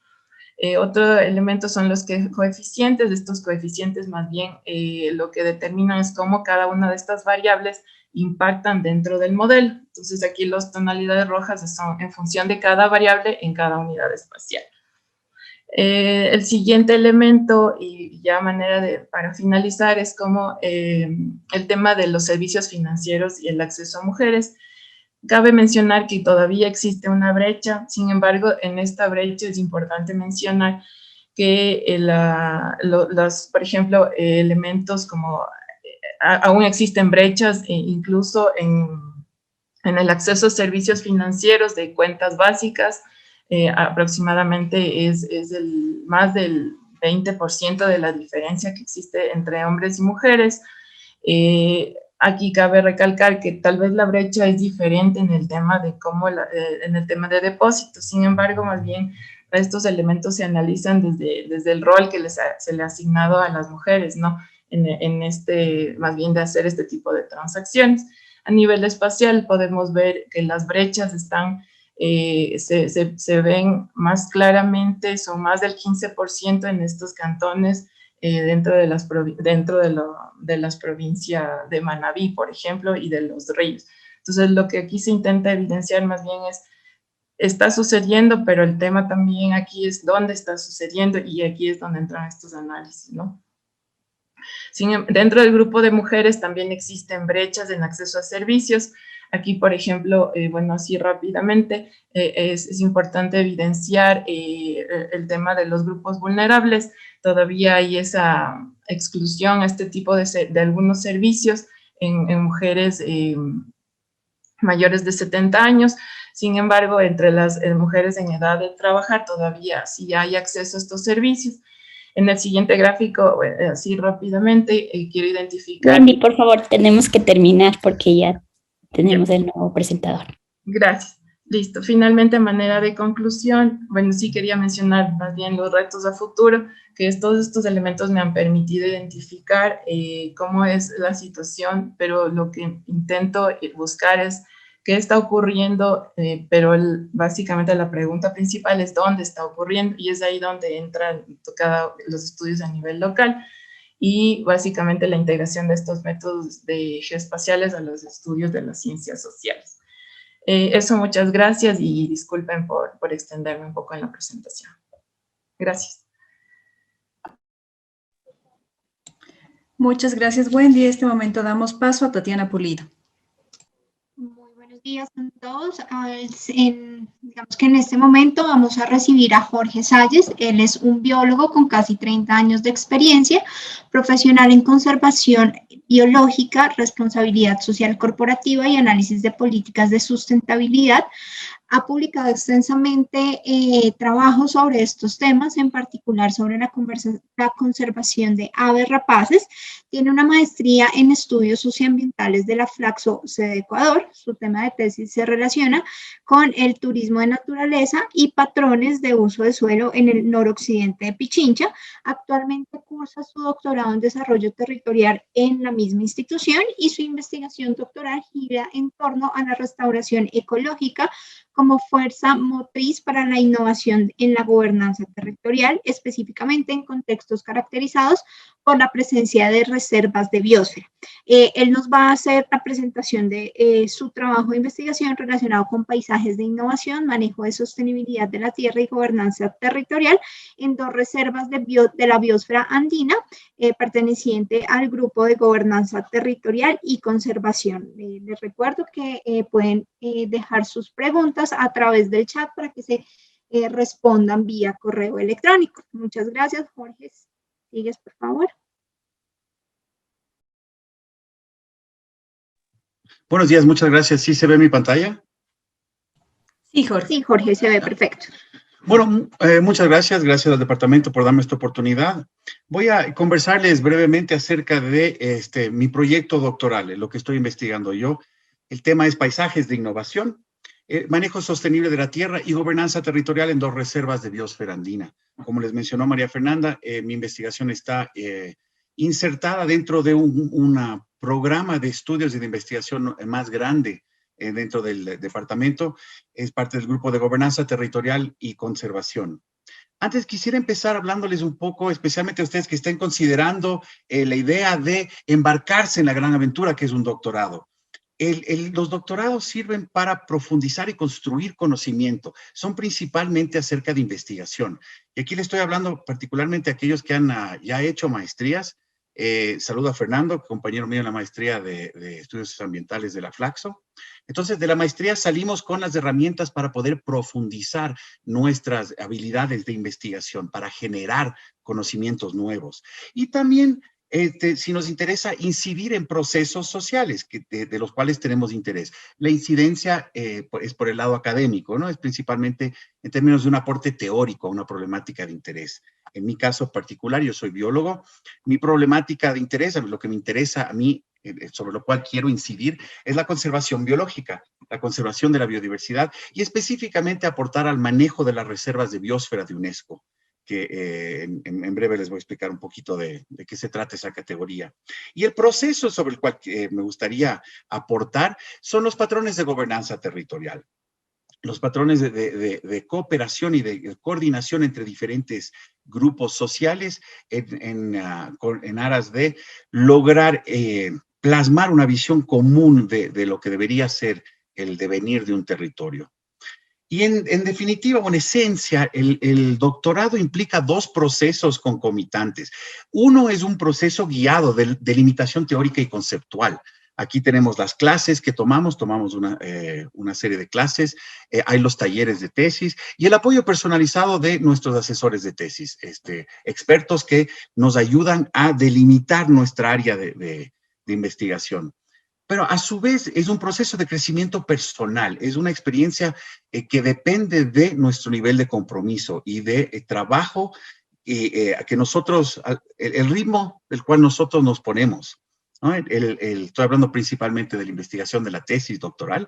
Otro elemento son los coeficientes. Estos coeficientes más bien lo que determinan es cómo cada una de estas variables impactan dentro del modelo. Entonces aquí las tonalidades rojas son en función de cada variable en cada unidad espacial. El siguiente elemento, y ya para finalizar, es como el tema de los servicios financieros y el acceso a mujeres. Cabe mencionar que todavía existe una brecha. Sin embargo, en esta brecha es importante mencionar que por ejemplo, elementos como aún existen brechas incluso en el acceso a servicios financieros de cuentas básicas. Aproximadamente es más del 20% de la diferencia que existe entre hombres y mujeres. Aquí cabe recalcar que tal vez la brecha es diferente en el tema de en el tema de depósitos. Sin embargo, más bien estos elementos se analizan desde el rol que se le ha asignado a las mujeres, ¿no? Más bien de hacer este tipo de transacciones. A nivel espacial podemos ver que las brechas se ven más claramente, son más del 15% en estos cantones dentro de las provincias de Manabí, por ejemplo, y de Los Ríos. Entonces, lo que aquí se intenta evidenciar más bien es, está sucediendo, pero el tema también aquí es dónde está sucediendo, y aquí es donde entran estos análisis, ¿no? Dentro del grupo de mujeres también existen brechas en acceso a servicios. Aquí, por ejemplo, bueno, así rápidamente, es importante evidenciar el tema de los grupos vulnerables. Todavía hay esa exclusión a este tipo de algunos servicios en mujeres mayores de 70 años. Sin embargo, entre las mujeres en edad de trabajar todavía sí hay acceso a estos servicios. En el siguiente gráfico, así rápidamente, quiero identificar... Wendy, por favor, tenemos que terminar porque ya tenemos el nuevo presentador. Gracias. Listo. Finalmente, a manera de conclusión, bueno, sí quería mencionar más bien los retos a futuro, que todos estos elementos me han permitido identificar cómo es la situación, pero lo que intento buscar es qué está ocurriendo, pero básicamente la pregunta principal es dónde está ocurriendo, y es ahí donde entran los estudios a nivel local, y básicamente la integración de estos métodos geoespaciales a los estudios de las ciencias sociales. Eso, muchas gracias, y disculpen por extenderme un poco en la presentación. Gracias. Muchas gracias, Wendy. En este momento damos paso a Tatiana Pulido. Muy buenos días a todos. Digamos que en este momento vamos a recibir a Jorge Salles. Él es un biólogo con casi 30 años de experiencia, profesional en conservación biológica, responsabilidad social corporativa y análisis de políticas de sustentabilidad. Ha publicado extensamente trabajos sobre estos temas, en particular sobre la conservación de aves rapaces. Tiene una maestría en estudios socioambientales de la Flaxo, sede Ecuador. Su tema de tesis se relaciona con el turismo de naturaleza y patrones de uso de suelo en el noroccidente de Pichincha. Actualmente cursa su doctorado en desarrollo territorial en la misma institución, y su investigación doctoral gira en torno a la restauración ecológica como fuerza motriz para la innovación en la gobernanza territorial, específicamente en contextos caracterizados por la presencia de reservas de biosfera. Él nos va a hacer la presentación de su trabajo de investigación relacionado con paisajes de innovación, manejo de sostenibilidad de la tierra y gobernanza territorial en 2 reservas de la biosfera andina, perteneciente al grupo de gobernanza territorial y conservación. Les recuerdo que pueden dejar sus preguntas a través del chat para que se respondan vía correo electrónico. Muchas gracias, Jorge. ¿Sigues, por favor? Buenos días, muchas gracias. ¿Sí se ve mi pantalla? Sí, Jorge. Sí, Jorge, se ve perfecto. Bueno, muchas gracias. Gracias al departamento por darme esta oportunidad. Voy a conversarles brevemente acerca de mi proyecto doctoral, lo que estoy investigando yo. El tema es paisajes de innovación, manejo sostenible de la tierra y gobernanza territorial en 2 reservas de biosfera andina. Como les mencionó María Fernanda, mi investigación está insertada dentro de un programa de estudios y de investigación más grande dentro del departamento. Es parte del grupo de gobernanza territorial y conservación. Antes quisiera empezar hablándoles un poco, especialmente a ustedes que estén considerando la idea de embarcarse en la gran aventura que es un doctorado. Los doctorados sirven para profundizar y construir conocimiento. Son principalmente acerca de investigación. Y aquí le estoy hablando particularmente a aquellos que han ya hecho maestrías. Saludo a Fernando, compañero mío en la maestría de estudios ambientales de la Flaxo. Entonces, de la maestría salimos con las herramientas para poder profundizar nuestras habilidades de investigación, para generar conocimientos nuevos. Y también, si nos interesa incidir en procesos sociales de los cuales tenemos interés. La incidencia es por el lado académico, ¿no? Es principalmente en términos de un aporte teórico a una problemática de interés. En mi caso particular, yo soy biólogo. Mi problemática de interés, lo que me interesa a mí, sobre lo cual quiero incidir, es la conservación biológica, la conservación de la biodiversidad y específicamente aportar al manejo de las reservas de biosfera de UNESCO, que en breve les voy a explicar un poquito de qué se trata esa categoría. Y el proceso sobre el cual me gustaría aportar son los patrones de gobernanza territorial. los patrones de cooperación y de coordinación entre diferentes grupos sociales en aras de lograr plasmar una visión común de lo que debería ser el devenir de un territorio. Y en definitiva, o en esencia, el doctorado implica dos procesos concomitantes. Uno es un proceso guiado de delimitación teórica y conceptual. Aquí tenemos las clases que tomamos una serie de clases, hay los talleres de tesis y el apoyo personalizado de nuestros asesores de tesis, expertos que nos ayudan a delimitar nuestra área de investigación. Pero a su vez es un proceso de crecimiento personal, es una experiencia que depende de nuestro nivel de compromiso y de trabajo que nosotros, el ritmo del cual nosotros nos ponemos, ¿no? Estoy hablando principalmente de la investigación de la tesis doctoral.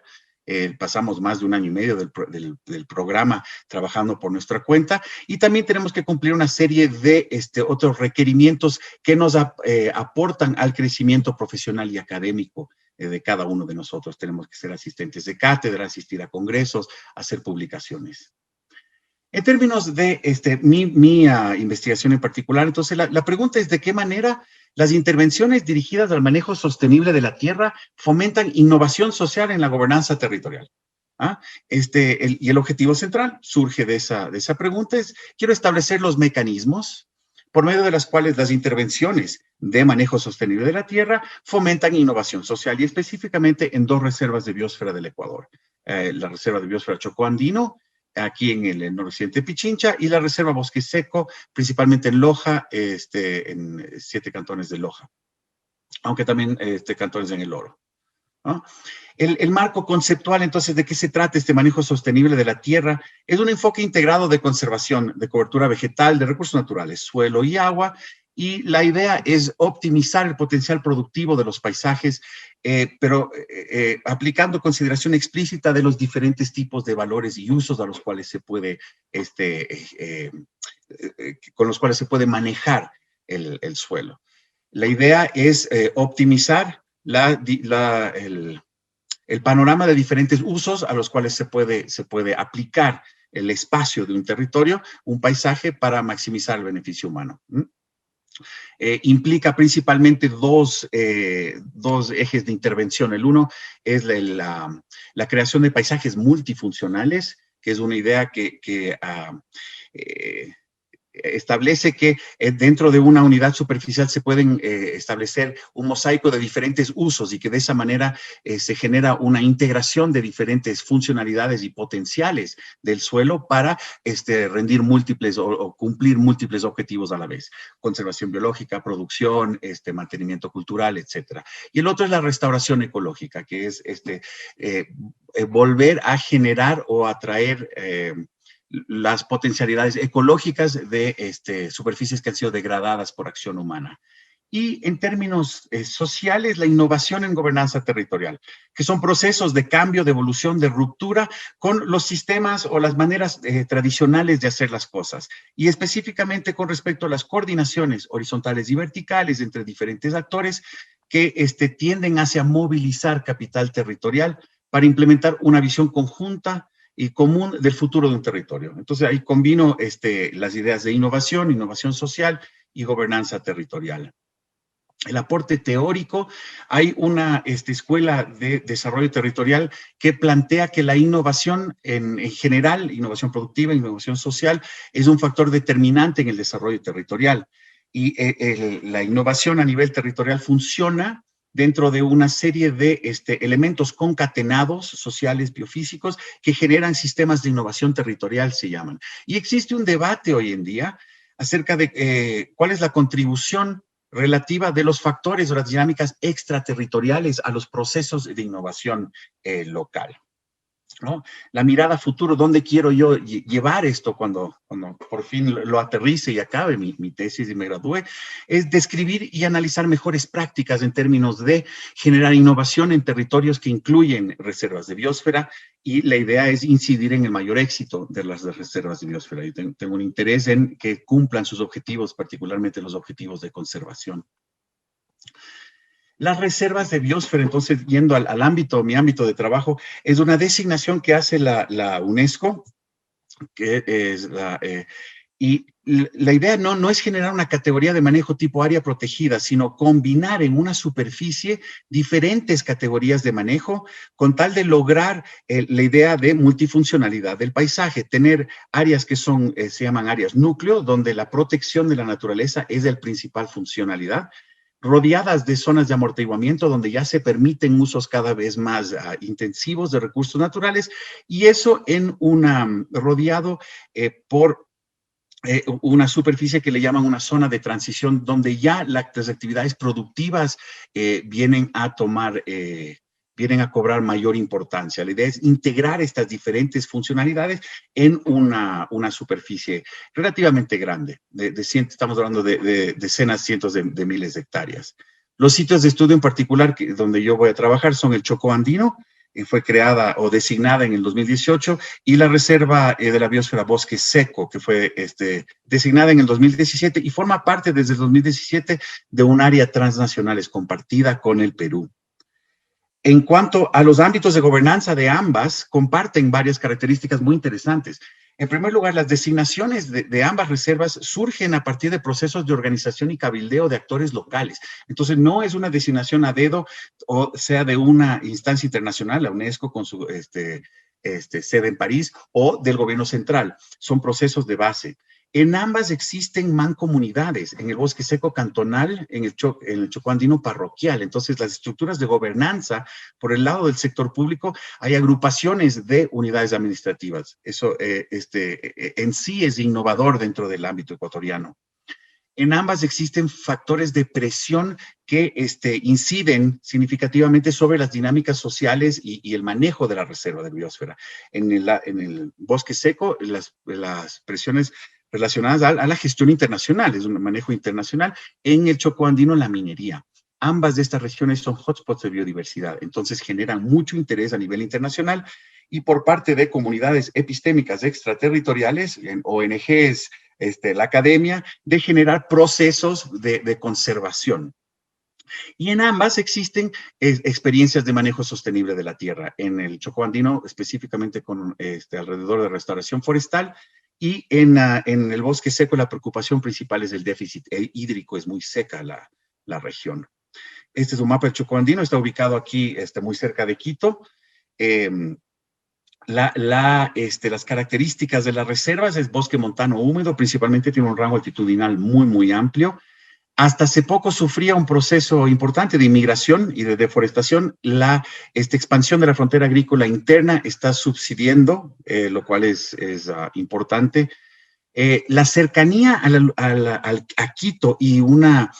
Pasamos más de 1 año y medio del programa trabajando por nuestra cuenta y también tenemos que cumplir una serie de otros requerimientos que nos aportan al crecimiento profesional y académico de cada uno de nosotros. Tenemos que ser asistentes de cátedra, asistir a congresos, hacer publicaciones. En términos de mi investigación en particular, entonces la pregunta es de qué manera las intervenciones dirigidas al manejo sostenible de la tierra fomentan innovación social en la gobernanza territorial. Y el objetivo central surge de esa pregunta es, quiero establecer los mecanismos por medio de las cuales las intervenciones de manejo sostenible de la tierra fomentan innovación social y específicamente en 2 reservas de biosfera del Ecuador. La Reserva de Biosfera Chocó Andino, aquí en el noroccidente de Pichincha, y la Reserva Bosque Seco, principalmente en Loja, en 7 cantones de Loja, aunque también cantones en el Oro, ¿no? El marco conceptual, entonces, ¿de qué se trata este manejo sostenible de la tierra? Es un enfoque integrado de conservación, de cobertura vegetal, de recursos naturales, suelo y agua, y la idea es optimizar el potencial productivo de los paisajes, pero aplicando consideración explícita de los diferentes tipos de valores y usos a los cuales se puede, con los cuales se puede manejar el suelo. La idea es optimizar el panorama de diferentes usos a los cuales se puede aplicar el espacio de un territorio, un paisaje, para maximizar el beneficio humano. Implica principalmente dos ejes de intervención. El uno es la creación de paisajes multifuncionales, que es una idea que establece que dentro de una unidad superficial se pueden establecer un mosaico de diferentes usos y que de esa manera se genera una integración de diferentes funcionalidades y potenciales del suelo para rendir múltiples o cumplir múltiples objetivos a la vez. Conservación biológica, producción, mantenimiento cultural, etc. Y el otro es la restauración ecológica, que es volver a generar o atraer las potencialidades ecológicas de superficies que han sido degradadas por acción humana. Y en términos sociales, la innovación en gobernanza territorial, que son procesos de cambio, de evolución, de ruptura con los sistemas o las maneras tradicionales de hacer las cosas. Y específicamente con respecto a las coordinaciones horizontales y verticales entre diferentes actores que tienden hacia movilizar capital territorial para implementar una visión conjunta y común del futuro de un territorio. Entonces ahí combino las ideas de innovación social y gobernanza territorial. El aporte teórico, hay una escuela de desarrollo territorial que plantea que la innovación en general, innovación productiva, innovación social, es un factor determinante en el desarrollo territorial. Y la innovación a nivel territorial funciona dentro de una serie de elementos concatenados, sociales, biofísicos, que generan sistemas de innovación territorial, se llaman. Y existe un debate hoy en día acerca de cuál es la contribución relativa de los factores o las dinámicas extraterritoriales a los procesos de innovación local, ¿no? La mirada a futuro, ¿dónde quiero yo llevar esto cuando por fin lo aterrice y acabe mi tesis y me gradúe? Es describir y analizar mejores prácticas en términos de generar innovación en territorios que incluyen reservas de biosfera, y la idea es incidir en el mayor éxito de las reservas de biosfera. Y tengo un interés en que cumplan sus objetivos, particularmente los objetivos de conservación. Las reservas de biosfera, entonces, yendo al ámbito, mi ámbito de trabajo, es una designación que hace la UNESCO, que es y la idea no es generar una categoría de manejo tipo área protegida, sino combinar en una superficie diferentes categorías de manejo con tal de lograr la idea de multifuncionalidad del paisaje, tener áreas que son, se llaman áreas núcleo, donde la protección de la naturaleza es la principal funcionalidad, rodeadas de zonas de amortiguamiento donde ya se permiten usos cada vez más intensivos de recursos naturales, y eso en rodeado por una superficie que le llaman una zona de transición, donde ya las actividades productivas vienen a cobrar mayor importancia. La idea es integrar estas diferentes funcionalidades en una superficie relativamente grande. Estamos hablando de decenas, cientos de miles de hectáreas. Los sitios de estudio en particular donde yo voy a trabajar son el Chocó Andino, fue creada o designada en el 2018, y la Reserva de la Biosfera Bosque Seco, que fue designada en el 2017 y forma parte desde el 2017 de un área transnacional compartida con el Perú. En cuanto a los ámbitos de gobernanza de ambas, comparten varias características muy interesantes. En primer lugar, las designaciones de ambas reservas surgen a partir de procesos de organización y cabildeo de actores locales. Entonces, no es una designación a dedo, o sea, de una instancia internacional, la UNESCO con su sede en París, o del gobierno central. Son procesos de base. En ambas existen mancomunidades, en el Bosque Seco cantonal, en el Chocó Andino parroquial. Entonces, las estructuras de gobernanza, por el lado del sector público, hay agrupaciones de unidades administrativas. Eso en sí es innovador dentro del ámbito ecuatoriano. En ambas existen factores de presión que inciden significativamente sobre las dinámicas sociales y el manejo de la reserva de biosfera. En el Bosque Seco, las presiones relacionadas a la gestión internacional, es un manejo internacional. En el Chocó Andino, la minería. Ambas de estas regiones son hotspots de biodiversidad, entonces generan mucho interés a nivel internacional y por parte de comunidades epistémicas extraterritoriales, en ONGs, la academia, de generar procesos de conservación. Y en ambas existen experiencias de manejo sostenible de la tierra. En el Chocó Andino, específicamente con alrededor de restauración forestal, y en el Bosque Seco la preocupación principal es el déficit hídrico, es muy seca la región. Este es un mapa del Chocó Andino, está ubicado aquí muy cerca de Quito. Las características de las reservas es bosque montano húmedo, principalmente tiene un rango altitudinal muy, muy amplio. Hasta hace poco sufría un proceso importante de inmigración y de deforestación. La expansión de la frontera agrícola interna está subsidiando, lo cual es importante. La cercanía a Quito y una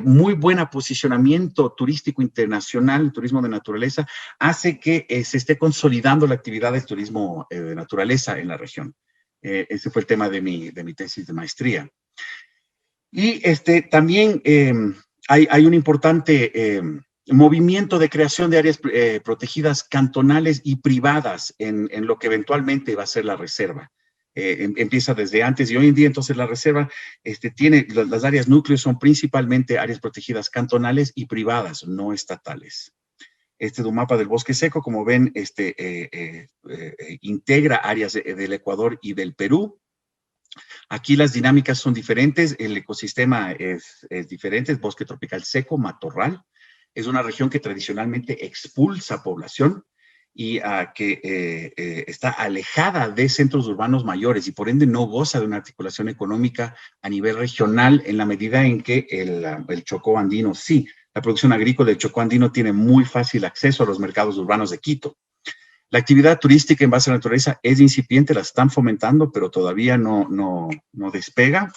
muy buen posicionamiento turístico internacional, turismo de naturaleza, hace que se esté consolidando la actividad del turismo de naturaleza en la región. Ese fue el tema de mi tesis de maestría. Y también hay un importante movimiento de creación de áreas protegidas cantonales y privadas en lo que eventualmente va a ser la reserva. Empieza desde antes y hoy en día, entonces la reserva tiene, las áreas núcleos son principalmente áreas protegidas cantonales y privadas, no estatales. Este es un mapa del Bosque Seco, como ven, integra áreas del Ecuador y del Perú. Aquí las dinámicas son diferentes, el ecosistema es diferente, es bosque tropical seco, matorral. Es una región que tradicionalmente expulsa población y que está alejada de centros urbanos mayores y por ende no goza de una articulación económica a nivel regional en la medida en que el Chocó Andino sí. La producción agrícola del Chocó Andino tiene muy fácil acceso a los mercados urbanos de Quito. La actividad turística en base a la naturaleza es incipiente, la están fomentando, pero todavía no despega.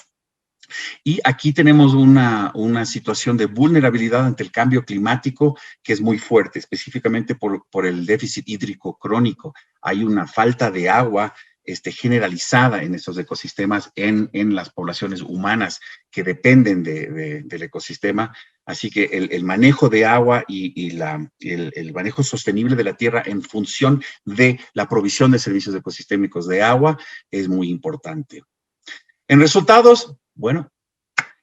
Y aquí tenemos una situación de vulnerabilidad ante el cambio climático que es muy fuerte, específicamente por el déficit hídrico crónico. Hay una falta de agua generalizada en estos ecosistemas, en las poblaciones humanas que dependen del ecosistema. Así que el manejo de agua y el manejo sostenible de la tierra en función de la provisión de servicios ecosistémicos de agua es muy importante. En resultados, bueno,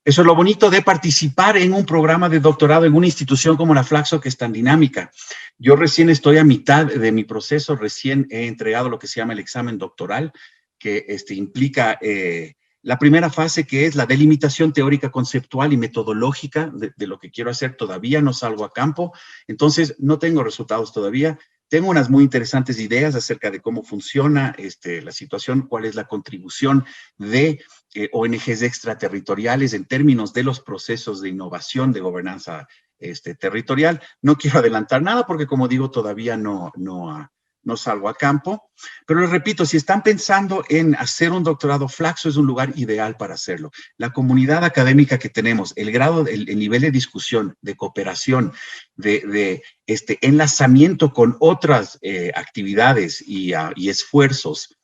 Eso es lo bonito de participar en un programa de doctorado en una institución como la Flaxo, que es tan dinámica. Yo recién estoy a mitad de mi proceso, recién he entregado lo que se llama el examen doctoral, que implica la primera fase, que es la delimitación teórica, conceptual y metodológica de lo que quiero hacer. Todavía no salgo a campo, entonces no tengo resultados todavía. Tengo unas muy interesantes ideas acerca de cómo funciona la situación, cuál es la contribución de ONGs extraterritoriales en términos de los procesos de innovación de gobernanza territorial. No quiero adelantar nada porque, como digo, todavía no salgo a campo, pero les repito, si están pensando en hacer un doctorado, Flaxo es un lugar ideal para hacerlo. La comunidad académica que tenemos, el grado, el nivel de discusión, de cooperación, de enlazamiento con otras actividades y esfuerzos,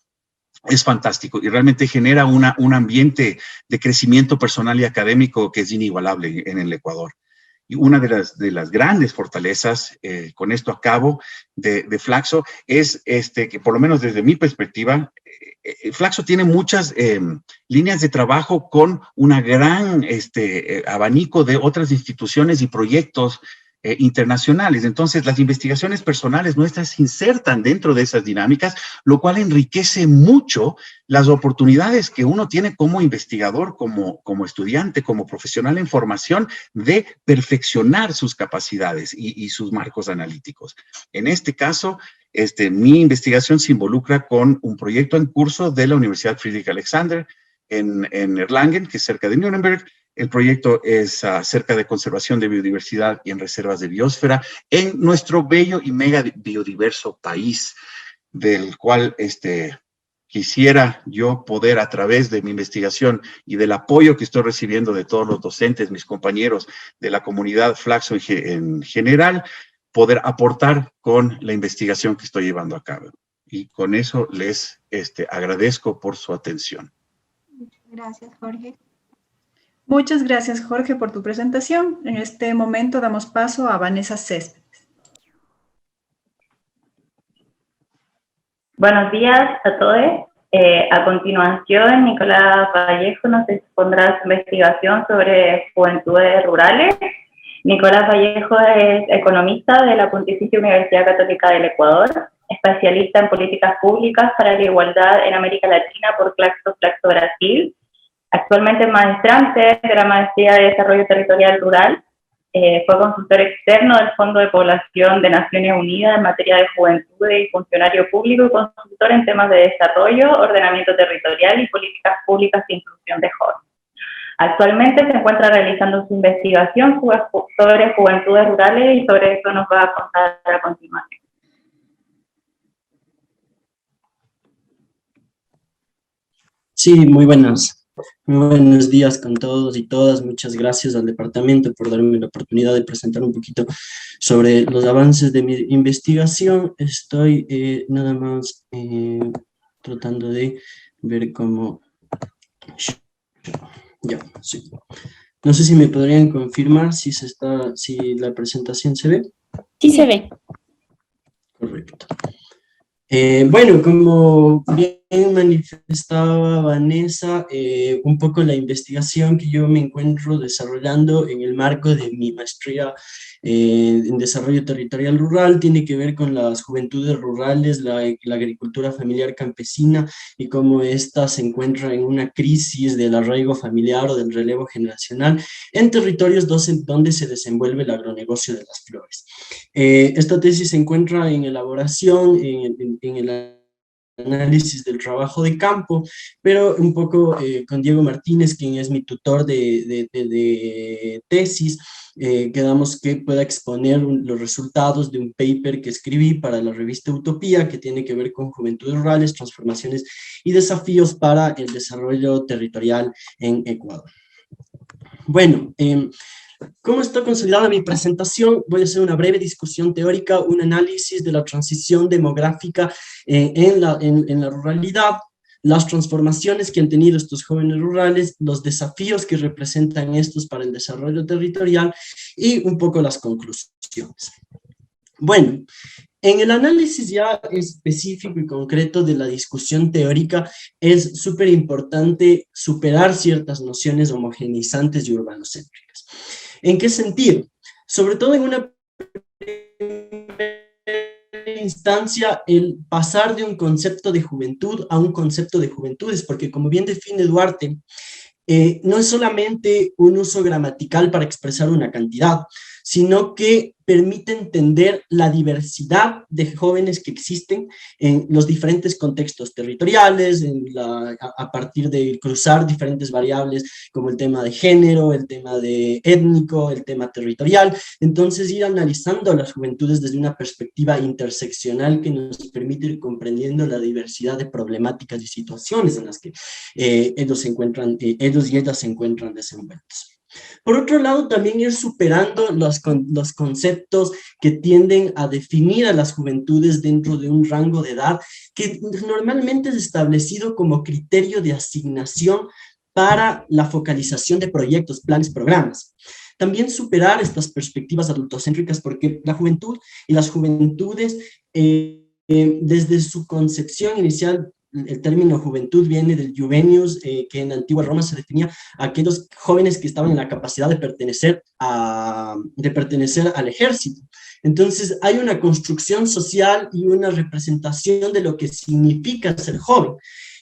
es fantástico y realmente genera un ambiente de crecimiento personal y académico que es inigualable en el Ecuador. Y una de las grandes fortalezas, con esto acabo, de Flaxo, es que por lo menos desde mi perspectiva, Flaxo tiene muchas líneas de trabajo con una gran abanico de otras instituciones y proyectos internacionales. Entonces, las investigaciones personales nuestras se insertan dentro de esas dinámicas, lo cual enriquece mucho las oportunidades que uno tiene como investigador, como estudiante, como profesional en formación, de perfeccionar sus capacidades y sus marcos analíticos. En este caso, mi investigación se involucra con un proyecto en curso de la Universidad Friedrich Alexander en Erlangen, que es cerca de Nuremberg. El proyecto es acerca de conservación de biodiversidad y en reservas de biosfera en nuestro bello y mega biodiverso país, del cual quisiera yo poder, a través de mi investigación y del apoyo que estoy recibiendo de todos los docentes, mis compañeros de la comunidad Flaxo en general, poder aportar con la investigación que estoy llevando a cabo. Y con eso les agradezco por su atención. Gracias, Jorge. Muchas gracias, Jorge, por tu presentación. En este momento damos paso a Vanessa Céspedes. Buenos días a todos. A continuación, Nicolás Vallejo nos expondrá su investigación sobre juventudes rurales. Nicolás Vallejo es economista de la Pontificia Universidad Católica del Ecuador, especialista en políticas públicas para la igualdad en América Latina por Flaxo Brasil. Actualmente es maestrante de la Maestría de Desarrollo Territorial Rural. Fue consultor externo del Fondo de Población de Naciones Unidas en materia de juventud y funcionario público y consultor en temas de desarrollo, ordenamiento territorial y políticas públicas de inclusión de jóvenes. Actualmente se encuentra realizando su investigación sobre juventudes rurales y sobre eso nos va a contar a continuación. Sí, muy buenos días con todos y todas. Muchas gracias al departamento por darme la oportunidad de presentar un poquito sobre los avances de mi investigación. Estoy nada más tratando de ver cómo... Ya, sí. No sé si me podrían confirmar si la presentación se ve. Sí se ve. Correcto. Bueno, como bien manifestaba Vanessa, un poco la investigación que yo me encuentro desarrollando en el marco de mi maestría en desarrollo territorial rural tiene que ver con las juventudes rurales, la agricultura familiar campesina y cómo ésta se encuentra en una crisis del arraigo familiar o del relevo generacional en territorios donde se desenvuelve el agronegocio de las flores. Esta tesis se encuentra en elaboración, en el análisis del trabajo de campo, pero un poco con Diego Martínez, quien es mi tutor de tesis, quedamos que pueda exponer los resultados de un paper que escribí para la revista Utopía, que tiene que ver con juventudes rurales, transformaciones y desafíos para el desarrollo territorial en Ecuador. Bueno, ¿cómo está consolidada mi presentación? Voy a hacer una breve discusión teórica, un análisis de la transición demográfica en la ruralidad, las transformaciones que han tenido estos jóvenes rurales, los desafíos que representan estos para el desarrollo territorial y un poco las conclusiones. Bueno, En el análisis ya específico y concreto de la discusión teórica, es súper importante superar ciertas nociones homogeneizantes y urbanocéntricas. ¿En qué sentido? Sobre todo en una instancia, el pasar de un concepto de juventud a un concepto de juventudes, porque como bien define Duarte, no es solamente un uso gramatical para expresar una cantidad, sino que permite entender la diversidad de jóvenes que existen en los diferentes contextos territoriales, a partir de cruzar diferentes variables como el tema de género, el tema de étnico, el tema territorial. Entonces, ir analizando las juventudes desde una perspectiva interseccional que nos permite ir comprendiendo la diversidad de problemáticas y situaciones en las que ellos y ellas se encuentran desenvueltos. Por otro lado, también ir superando los conceptos que tienden a definir a las juventudes dentro de un rango de edad que normalmente es establecido como criterio de asignación para la focalización de proyectos, planes, programas. También superar estas perspectivas adultocéntricas, porque la juventud y las juventudes, desde su concepción inicial, el término juventud viene del juvenius, que en la antigua Roma se definía a aquellos jóvenes que estaban en la capacidad de pertenecer al ejército. Entonces hay una construcción social y una representación de lo que significa ser joven.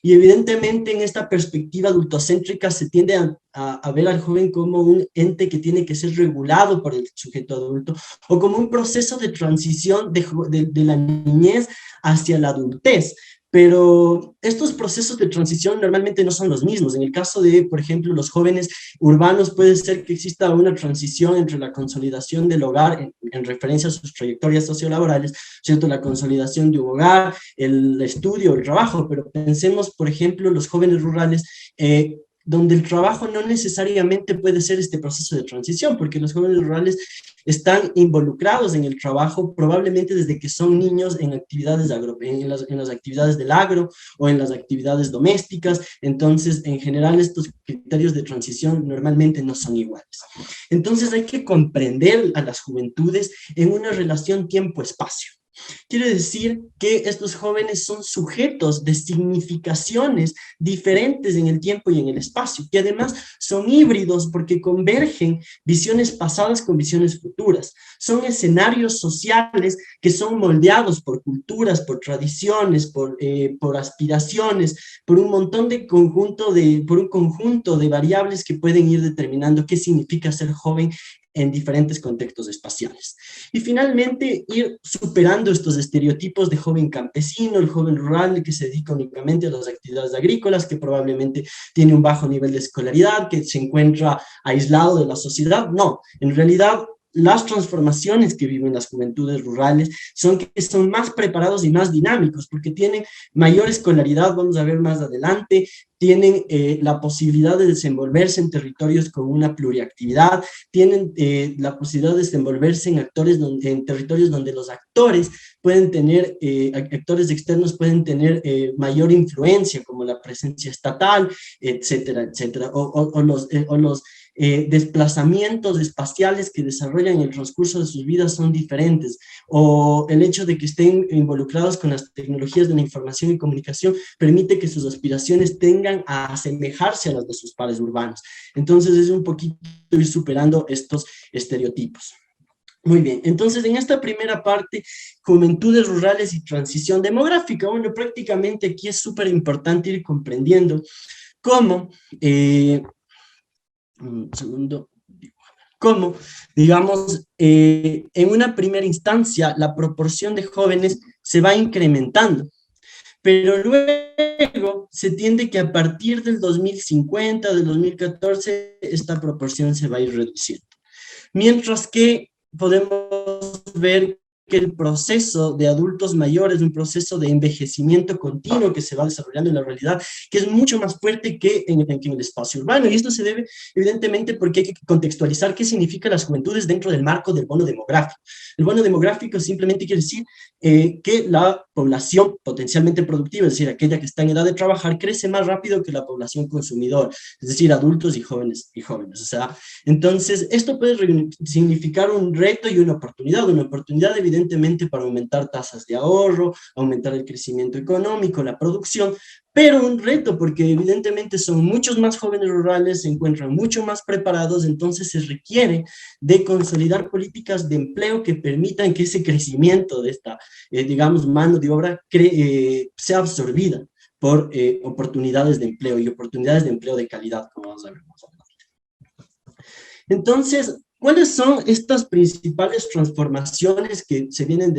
Y evidentemente en esta perspectiva adultocéntrica se tiende a ver al joven como un ente que tiene que ser regulado por el sujeto adulto, o como un proceso de transición de la niñez hacia la adultez. Pero estos procesos de transición normalmente no son los mismos. En el caso de, por ejemplo, los jóvenes urbanos, puede ser que exista una transición entre la consolidación del hogar, en referencia a sus trayectorias sociolaborales, ¿cierto? La consolidación de un hogar, el estudio, el trabajo, pero pensemos, por ejemplo, los jóvenes rurales, donde el trabajo no necesariamente puede ser este proceso de transición, porque los jóvenes rurales están involucrados en el trabajo probablemente desde que son niños en actividades en las actividades del agro o en las actividades domésticas. Entonces, en general, estos criterios de transición normalmente no son iguales. Entonces, hay que comprender a las juventudes en una relación tiempo-espacio. Quiere decir que estos jóvenes son sujetos de significaciones diferentes en el tiempo y en el espacio, que además son híbridos porque convergen visiones pasadas con visiones futuras. Son escenarios sociales que son moldeados por culturas, por tradiciones, por aspiraciones, por un conjunto de variables que pueden ir determinando qué significa ser joven en diferentes contextos espaciales. Y finalmente, ir superando estos estereotipos de joven campesino, el joven rural que se dedica únicamente a las actividades agrícolas, que probablemente tiene un bajo nivel de escolaridad, que se encuentra aislado de la sociedad. No, en realidad, las transformaciones que viven las juventudes rurales son que son más preparados y más dinámicos, porque tienen mayor escolaridad, vamos a ver más adelante, tienen la posibilidad de desenvolverse en territorios con una pluriactividad, tienen la posibilidad de desenvolverse en territorios donde los actores pueden tener, actores externos pueden tener mayor influencia, como la presencia estatal, etcétera, etcétera, o los desplazamientos espaciales que desarrollan en el transcurso de sus vidas son diferentes, o el hecho de que estén involucrados con las tecnologías de la información y comunicación permite que sus aspiraciones tendan a asemejarse a las de sus pares urbanos. Entonces es un poquito ir superando estos estereotipos. Muy bien, entonces en esta primera parte, juventudes rurales y transición demográfica, bueno, prácticamente aquí es súper importante ir comprendiendo cómo digamos, en una primera instancia, la proporción de jóvenes se va incrementando, pero luego se tiende que a partir del 2050, del 2014, esta proporción se va a ir reduciendo. Mientras que podemos ver que el proceso de adultos mayores es un proceso de envejecimiento continuo que se va desarrollando en la realidad, que es mucho más fuerte que en el espacio urbano. Y esto se debe, evidentemente, porque hay que contextualizar qué significan las juventudes dentro del marco del bono demográfico. El bono demográfico simplemente quiere decir que la población potencialmente productiva, es decir, aquella que está en edad de trabajar, crece más rápido que la población consumidora, es decir, adultos y jóvenes. O sea, entonces, esto puede significar un reto y una oportunidad evidentemente para aumentar tasas de ahorro, aumentar el crecimiento económico, la producción, pero un reto porque evidentemente son muchos más jóvenes rurales, se encuentran mucho más preparados, entonces se requiere de consolidar políticas de empleo que permitan que ese crecimiento de esta, digamos, mano de obra sea absorbida por oportunidades de empleo y oportunidades de empleo de calidad, como vamos a ver más adelante. Entonces, ¿cuáles son estas principales transformaciones que se vienen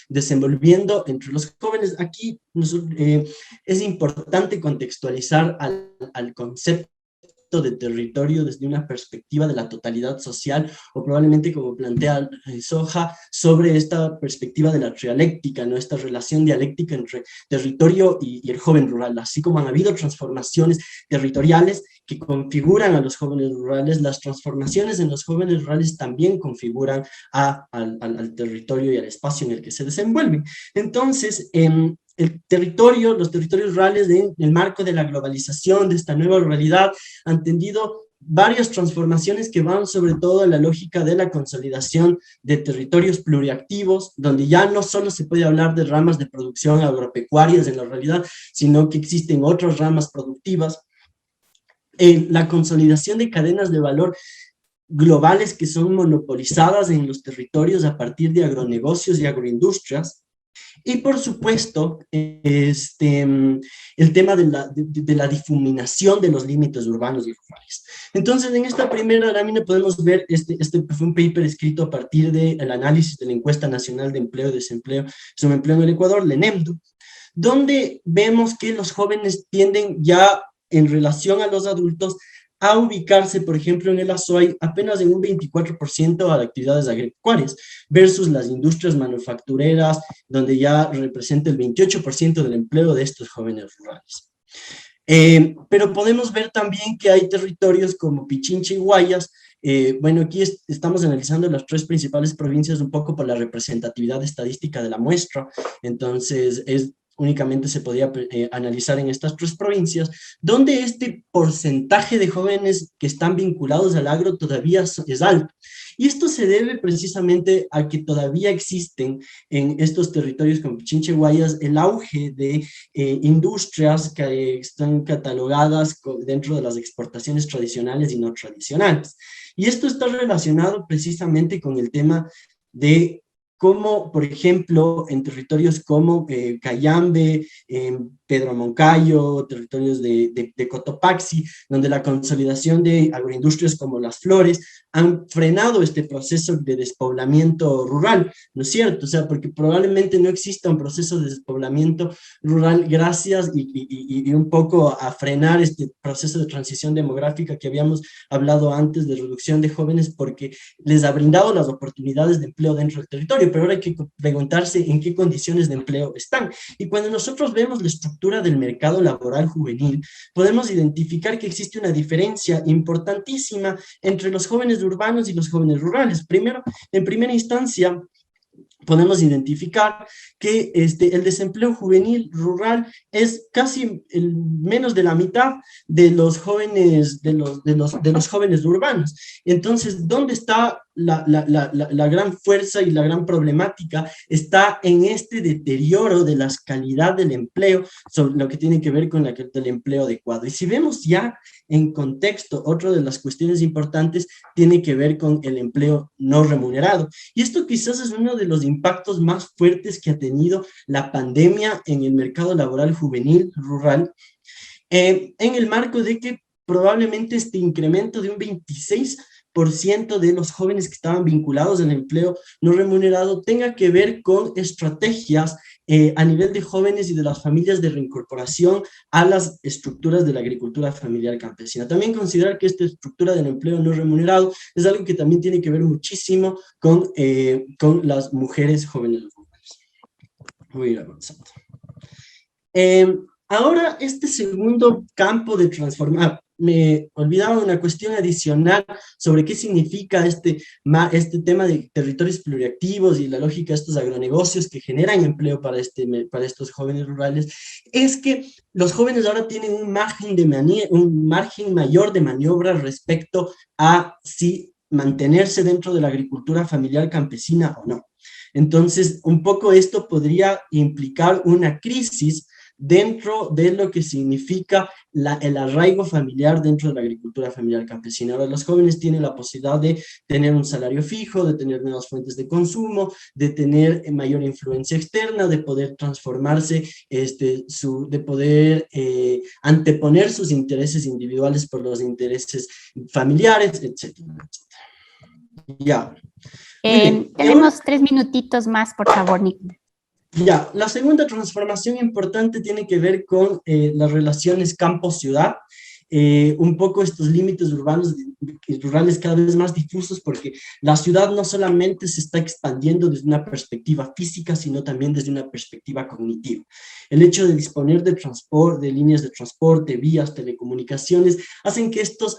desenvolviendo entre los jóvenes? Aquí es importante contextualizar al concepto de territorio desde una perspectiva de la totalidad social, o probablemente como plantea Soja, sobre esta perspectiva de la trialéctica, ¿no? Esta relación dialéctica entre territorio y el joven rural. Así como han habido transformaciones territoriales que configuran a los jóvenes rurales, las transformaciones en los jóvenes rurales también configuran al territorio y al espacio en el que se desenvuelven. Entonces, los territorios rurales en el marco de la globalización, de esta nueva realidad, han tendido varias transformaciones que van sobre todo en la lógica de la consolidación de territorios pluriactivos, donde ya no solo se puede hablar de ramas de producción agropecuarias en la realidad, sino que existen otras ramas productivas. La consolidación de cadenas de valor globales que son monopolizadas en los territorios a partir de agronegocios y agroindustrias. Y por supuesto, el tema de la difuminación de los límites urbanos y rurales. Entonces, en esta primera lámina podemos ver, este fue un paper escrito a partir del análisis de la Encuesta Nacional de Empleo y Desempleo, Subempleo en el Ecuador, la ENEMDU, donde vemos que los jóvenes tienden ya en relación a los adultos a ubicarse, por ejemplo, en el Azoay apenas en un 24% a actividades agropecuarias, versus las industrias manufactureras, donde ya representa el 28% del empleo de estos jóvenes rurales. Pero podemos ver también que hay territorios como Pichincha y Guayas. Bueno, aquí estamos analizando las tres principales provincias un poco por la representatividad estadística de la muestra, entonces únicamente se podía analizar en estas tres provincias, donde este porcentaje de jóvenes que están vinculados al agro todavía es alto. Y esto se debe precisamente a que todavía existen en estos territorios como Pichincha y Guayas el auge de industrias que están catalogadas dentro de las exportaciones tradicionales y no tradicionales. Y esto está relacionado precisamente con el tema de como, por ejemplo, en territorios como Cayambe, Pedro Moncayo, territorios de Cotopaxi, donde la consolidación de agroindustrias como las flores han frenado este proceso de despoblamiento rural, ¿no es cierto? O sea, porque probablemente no exista un proceso de despoblamiento rural gracias y un poco a frenar este proceso de transición demográfica que habíamos hablado antes de reducción de jóvenes, porque les ha brindado las oportunidades de empleo dentro del territorio, pero ahora hay que preguntarse en qué condiciones de empleo están. Y cuando nosotros vemos la estructura del mercado laboral juvenil, podemos identificar que existe una diferencia importantísima entre los jóvenes urbanos y los jóvenes rurales. Primero, en primera instancia, podemos identificar que el desempleo juvenil rural es casi menos de la mitad de los jóvenes, de los jóvenes urbanos. Entonces, ¿dónde está la gran fuerza y la gran problemática? Está en este deterioro de la calidad del empleo, sobre lo que tiene que ver con el empleo adecuado. Y si vemos ya en contexto, otra de las cuestiones importantes tiene que ver con el empleo no remunerado. Y esto quizás es uno de los impactos más fuertes que ha tenido la pandemia en el mercado laboral juvenil rural, en el marco de que probablemente este incremento de un 26% de los jóvenes que estaban vinculados al empleo no remunerado tenga que ver con estrategias a nivel de jóvenes y de las familias de reincorporación a las estructuras de la agricultura familiar campesina. También considerar que esta estructura del empleo no remunerado es algo que también tiene que ver muchísimo con las mujeres jóvenes rurales. Voy a ir avanzando. Ahora, este segundo campo de transformar, me olvidaba una cuestión adicional sobre qué significa este tema de territorios pluriactivos y la lógica de estos agronegocios que generan empleo para estos jóvenes rurales, es que los jóvenes ahora tienen un margen mayor de maniobra respecto a si mantenerse dentro de la agricultura familiar campesina o no. Entonces, un poco esto podría implicar una crisis dentro de lo que significa el arraigo familiar dentro de la agricultura familiar campesina. Ahora los jóvenes tienen la posibilidad de tener un salario fijo, de tener nuevas fuentes de consumo, de tener mayor influencia externa, de poder transformarse, de poder anteponer sus intereses individuales por los intereses familiares, etcétera, etcétera. Ya. Tenemos 3 minutitos más, por favor, Nicolás. Ya, la segunda transformación importante tiene que ver con las relaciones campo-ciudad, un poco estos límites urbanos y rurales cada vez más difusos, porque la ciudad no solamente se está expandiendo desde una perspectiva física, sino también desde una perspectiva cognitiva. El hecho de disponer de transporte, de líneas de transporte, vías, telecomunicaciones, hacen que estos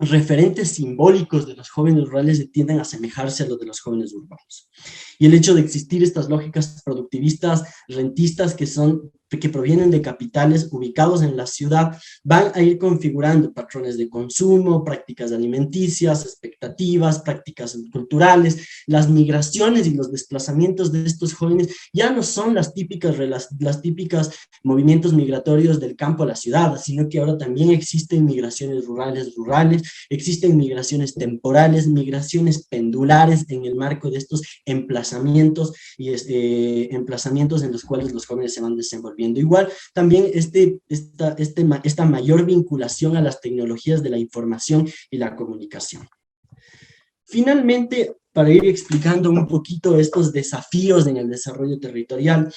referentes simbólicos de los jóvenes rurales tienden a asemejarse a los de los jóvenes urbanos. Y el hecho de existir estas lógicas productivistas, rentistas, que provienen de capitales ubicados en la ciudad, van a ir configurando patrones de consumo, prácticas alimenticias, expectativas, prácticas culturales. Las migraciones y los desplazamientos de estos jóvenes ya no son las típicas movimientos migratorios del campo a la ciudad, sino que ahora también existen migraciones rurales, existen migraciones temporales, migraciones pendulares en el marco de estos emplazamientos y emplazamientos en los cuales los jóvenes se van desenvolviendo. Igual, también esta mayor vinculación a las tecnologías de la información y la comunicación. Finalmente, para ir explicando un poquito estos desafíos en el desarrollo territorial,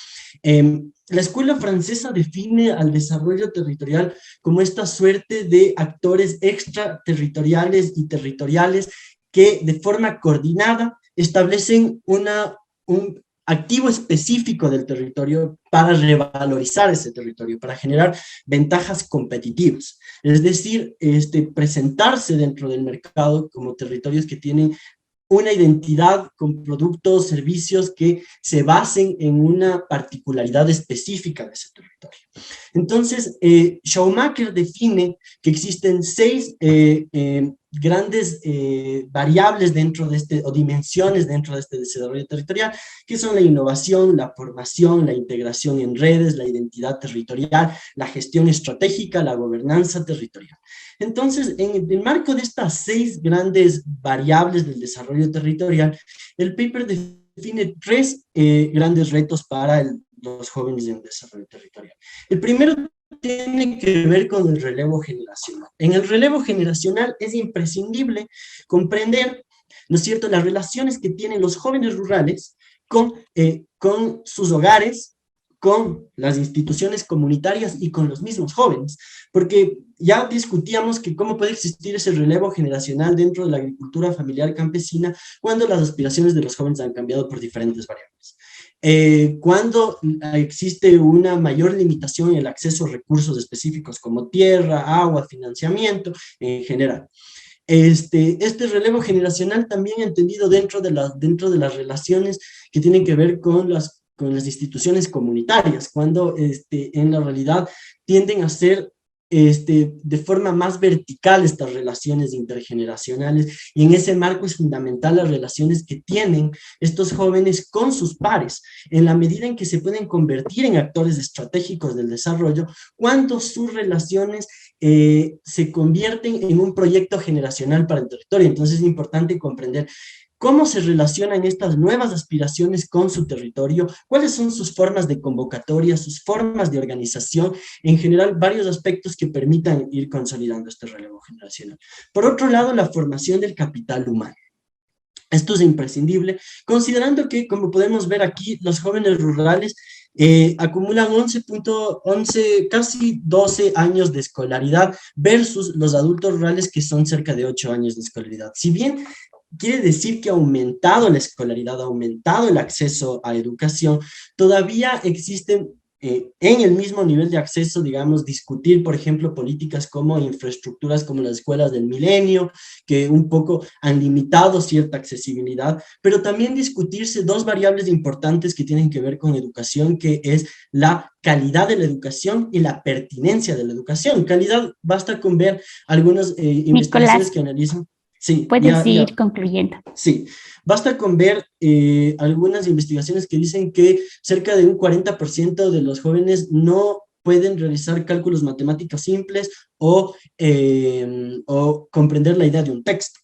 la escuela francesa define al desarrollo territorial como esta suerte de actores extraterritoriales y territoriales que de forma coordinada establecen un activo específico del territorio para revalorizar ese territorio, para generar ventajas competitivas. Es decir, presentarse dentro del mercado como territorios que tienen una identidad con productos, servicios que se basen en una particularidad específica de ese territorio. Entonces, Schumacher define que existen 6 grandes variables dentro de o dimensiones dentro de este desarrollo territorial, que son la innovación, la formación, la integración en redes, la identidad territorial, la gestión estratégica, la gobernanza territorial. Entonces, en el marco de estas 6 grandes variables del desarrollo territorial, el paper define 3 grandes retos para los jóvenes en desarrollo territorial. El primero tiene que ver con el relevo generacional. En el relevo generacional es imprescindible comprender, ¿no es cierto?, las relaciones que tienen los jóvenes rurales con sus hogares, con las instituciones comunitarias y con los mismos jóvenes, porque ya discutíamos que cómo puede existir ese relevo generacional dentro de la agricultura familiar campesina cuando las aspiraciones de los jóvenes han cambiado por diferentes variables. Cuando existe una mayor limitación en el acceso a recursos específicos como tierra, agua, financiamiento en general. Este relevo generacional también entendido dentro de las relaciones que tienen que ver con las instituciones comunitarias, cuando en la realidad tienden a ser de forma más vertical estas relaciones intergeneracionales, y en ese marco es fundamental las relaciones que tienen estos jóvenes con sus pares, en la medida en que se pueden convertir en actores estratégicos del desarrollo, cuando sus relaciones se convierten en un proyecto generacional para el territorio. Entonces es importante comprender cómo se relacionan estas nuevas aspiraciones con su territorio, cuáles son sus formas de convocatoria, sus formas de organización, en general varios aspectos que permitan ir consolidando este relevo generacional. Por otro lado, la formación del capital humano. Esto es imprescindible, considerando que, como podemos ver aquí, los jóvenes rurales acumulan 11, casi 12 años de escolaridad versus los adultos rurales que son cerca de 8 años de escolaridad. Si bien quiere decir que ha aumentado la escolaridad, ha aumentado el acceso a educación, todavía existen en el mismo nivel de acceso, digamos, discutir, por ejemplo, políticas como infraestructuras como las escuelas del milenio, que un poco han limitado cierta accesibilidad, pero también discutirse dos variables importantes que tienen que ver con educación, que es la calidad de la educación y la pertinencia de la educación. Calidad, basta con ver algunas investigaciones que analizan. Sí, puedes ir concluyendo. Sí, basta con ver algunas investigaciones que dicen que cerca de un 40% de los jóvenes no pueden realizar cálculos matemáticos simples o comprender la idea de un texto.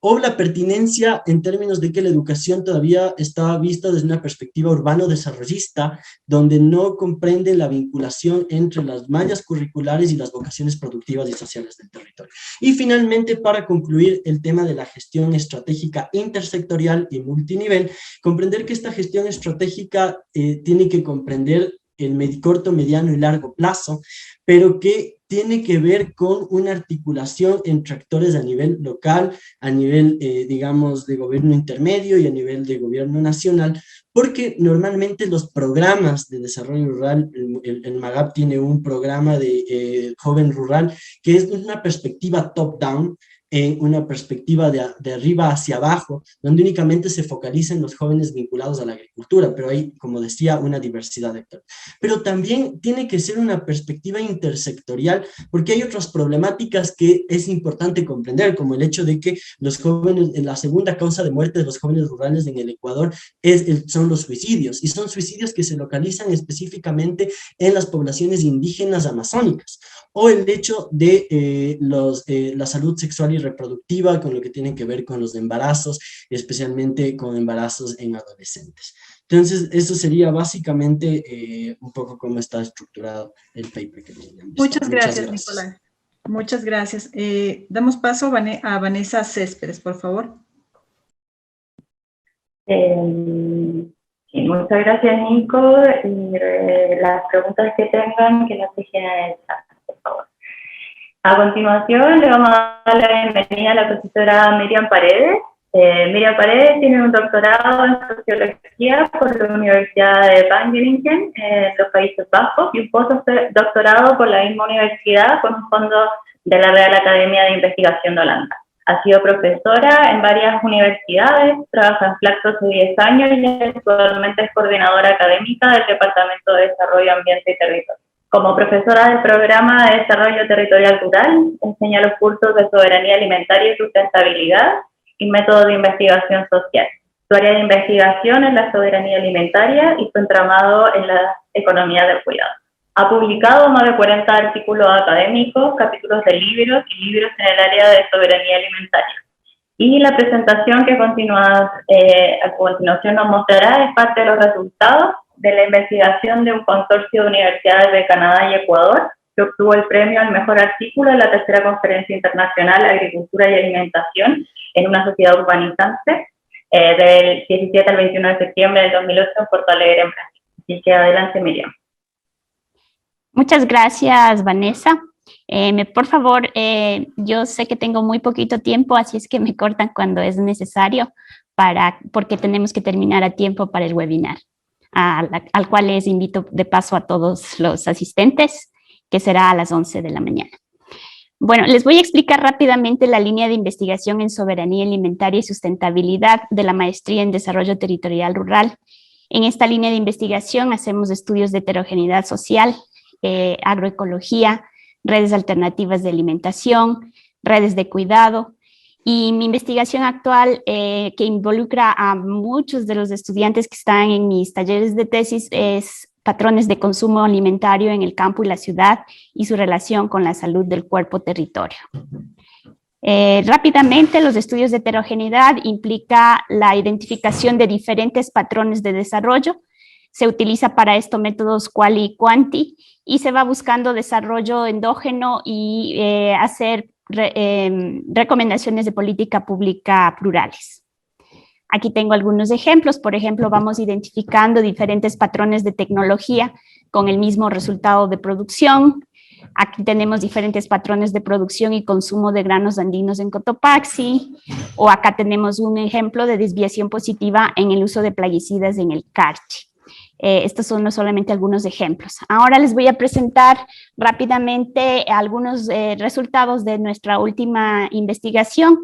O la pertinencia en términos de que la educación todavía está vista desde una perspectiva urbano-desarrollista, donde no comprende la vinculación entre las mallas curriculares y las vocaciones productivas y sociales del territorio. Y finalmente, para concluir el tema de la gestión estratégica intersectorial y multinivel, comprender que esta gestión estratégica tiene que comprender el corto, mediano y largo plazo, pero que tiene que ver con una articulación entre actores a nivel local, a nivel, digamos, de gobierno intermedio y a nivel de gobierno nacional, porque normalmente los programas de desarrollo rural, el MAGAP tiene un programa de joven rural que es una perspectiva top-down, una perspectiva de arriba hacia abajo, donde únicamente se focaliza en los jóvenes vinculados a la agricultura, pero hay, como decía, una diversidad de actores. Pero también tiene que ser una perspectiva intersectorial, porque hay otras problemáticas que es importante comprender, como el hecho de que los jóvenes, la segunda causa de muerte de los jóvenes rurales en el Ecuador son los suicidios, y son suicidios que se localizan específicamente en las poblaciones indígenas amazónicas, o el hecho de la salud sexual y reproductiva, con lo que tiene que ver con los embarazos, especialmente con embarazos en adolescentes. Entonces, eso sería básicamente un poco cómo está estructurado el paper que teníamos. Muchas gracias, Nicolás. Muchas gracias. Damos paso a Vanessa Céspedes, por favor. Sí, muchas gracias, Nico. Y las preguntas que tengan, que las dejen en el chat, por favor. A continuación, le vamos a dar la bienvenida a la profesora Miriam Paredes. Miriam Paredes tiene un doctorado en Sociología por la Universidad de Wageningen, en los Países Bajos, y un postdoctorado por la misma universidad con un fondo de la Real Academia de Investigación de Holanda. Ha sido profesora en varias universidades, trabaja en Flaxo hace 10 años y actualmente es coordinadora académica del Departamento de Desarrollo, Ambiente y Territorio. Como profesora del Programa de Desarrollo Territorial Rural, enseña los cursos de Soberanía Alimentaria y Sustentabilidad y Métodos de Investigación Social. Su área de investigación es la soberanía alimentaria y su entramado en la economía del cuidado. Ha publicado más de 40 artículos académicos, capítulos de libros y libros en el área de soberanía alimentaria. Y la presentación que a continuación nos mostrará es parte de los resultados de la investigación de un consorcio de universidades de Canadá y Ecuador, que obtuvo el premio al mejor artículo de la tercera Conferencia Internacional de Agricultura y Alimentación en una sociedad urbanizante, del 17 al 21 de septiembre del 2008 en Porto Alegre, en Brasil. Así que adelante, Miriam. Muchas gracias, Vanessa. Por favor, yo sé que tengo muy poquito tiempo, así es que me cortan cuando es necesario, porque tenemos que terminar a tiempo para el webinar, al cual les invito de paso a todos los asistentes, que será a las 11 de la mañana. Bueno, les voy a explicar rápidamente la línea de investigación en soberanía alimentaria y sustentabilidad de la maestría en desarrollo territorial rural. En esta línea de investigación hacemos estudios de heterogeneidad social, agroecología, redes alternativas de alimentación, redes de cuidado, y mi investigación actual, que involucra a muchos de los estudiantes que están en mis talleres de tesis, es patrones de consumo alimentario en el campo y la ciudad y su relación con la salud del cuerpo-territorio. Rápidamente, los estudios de heterogeneidad implica la identificación de diferentes patrones de desarrollo. Se utiliza para esto métodos quali y quanti, y se va buscando desarrollo endógeno y hacer recomendaciones de política pública plurales. Aquí tengo algunos ejemplos. Por ejemplo, vamos identificando diferentes patrones de tecnología con el mismo resultado de producción. Aquí tenemos diferentes patrones de producción y consumo de granos andinos en Cotopaxi, o acá tenemos un ejemplo de desviación positiva en el uso de plaguicidas en el Carchi. Estos son no solamente algunos ejemplos. Ahora les voy a presentar rápidamente algunos resultados de nuestra última investigación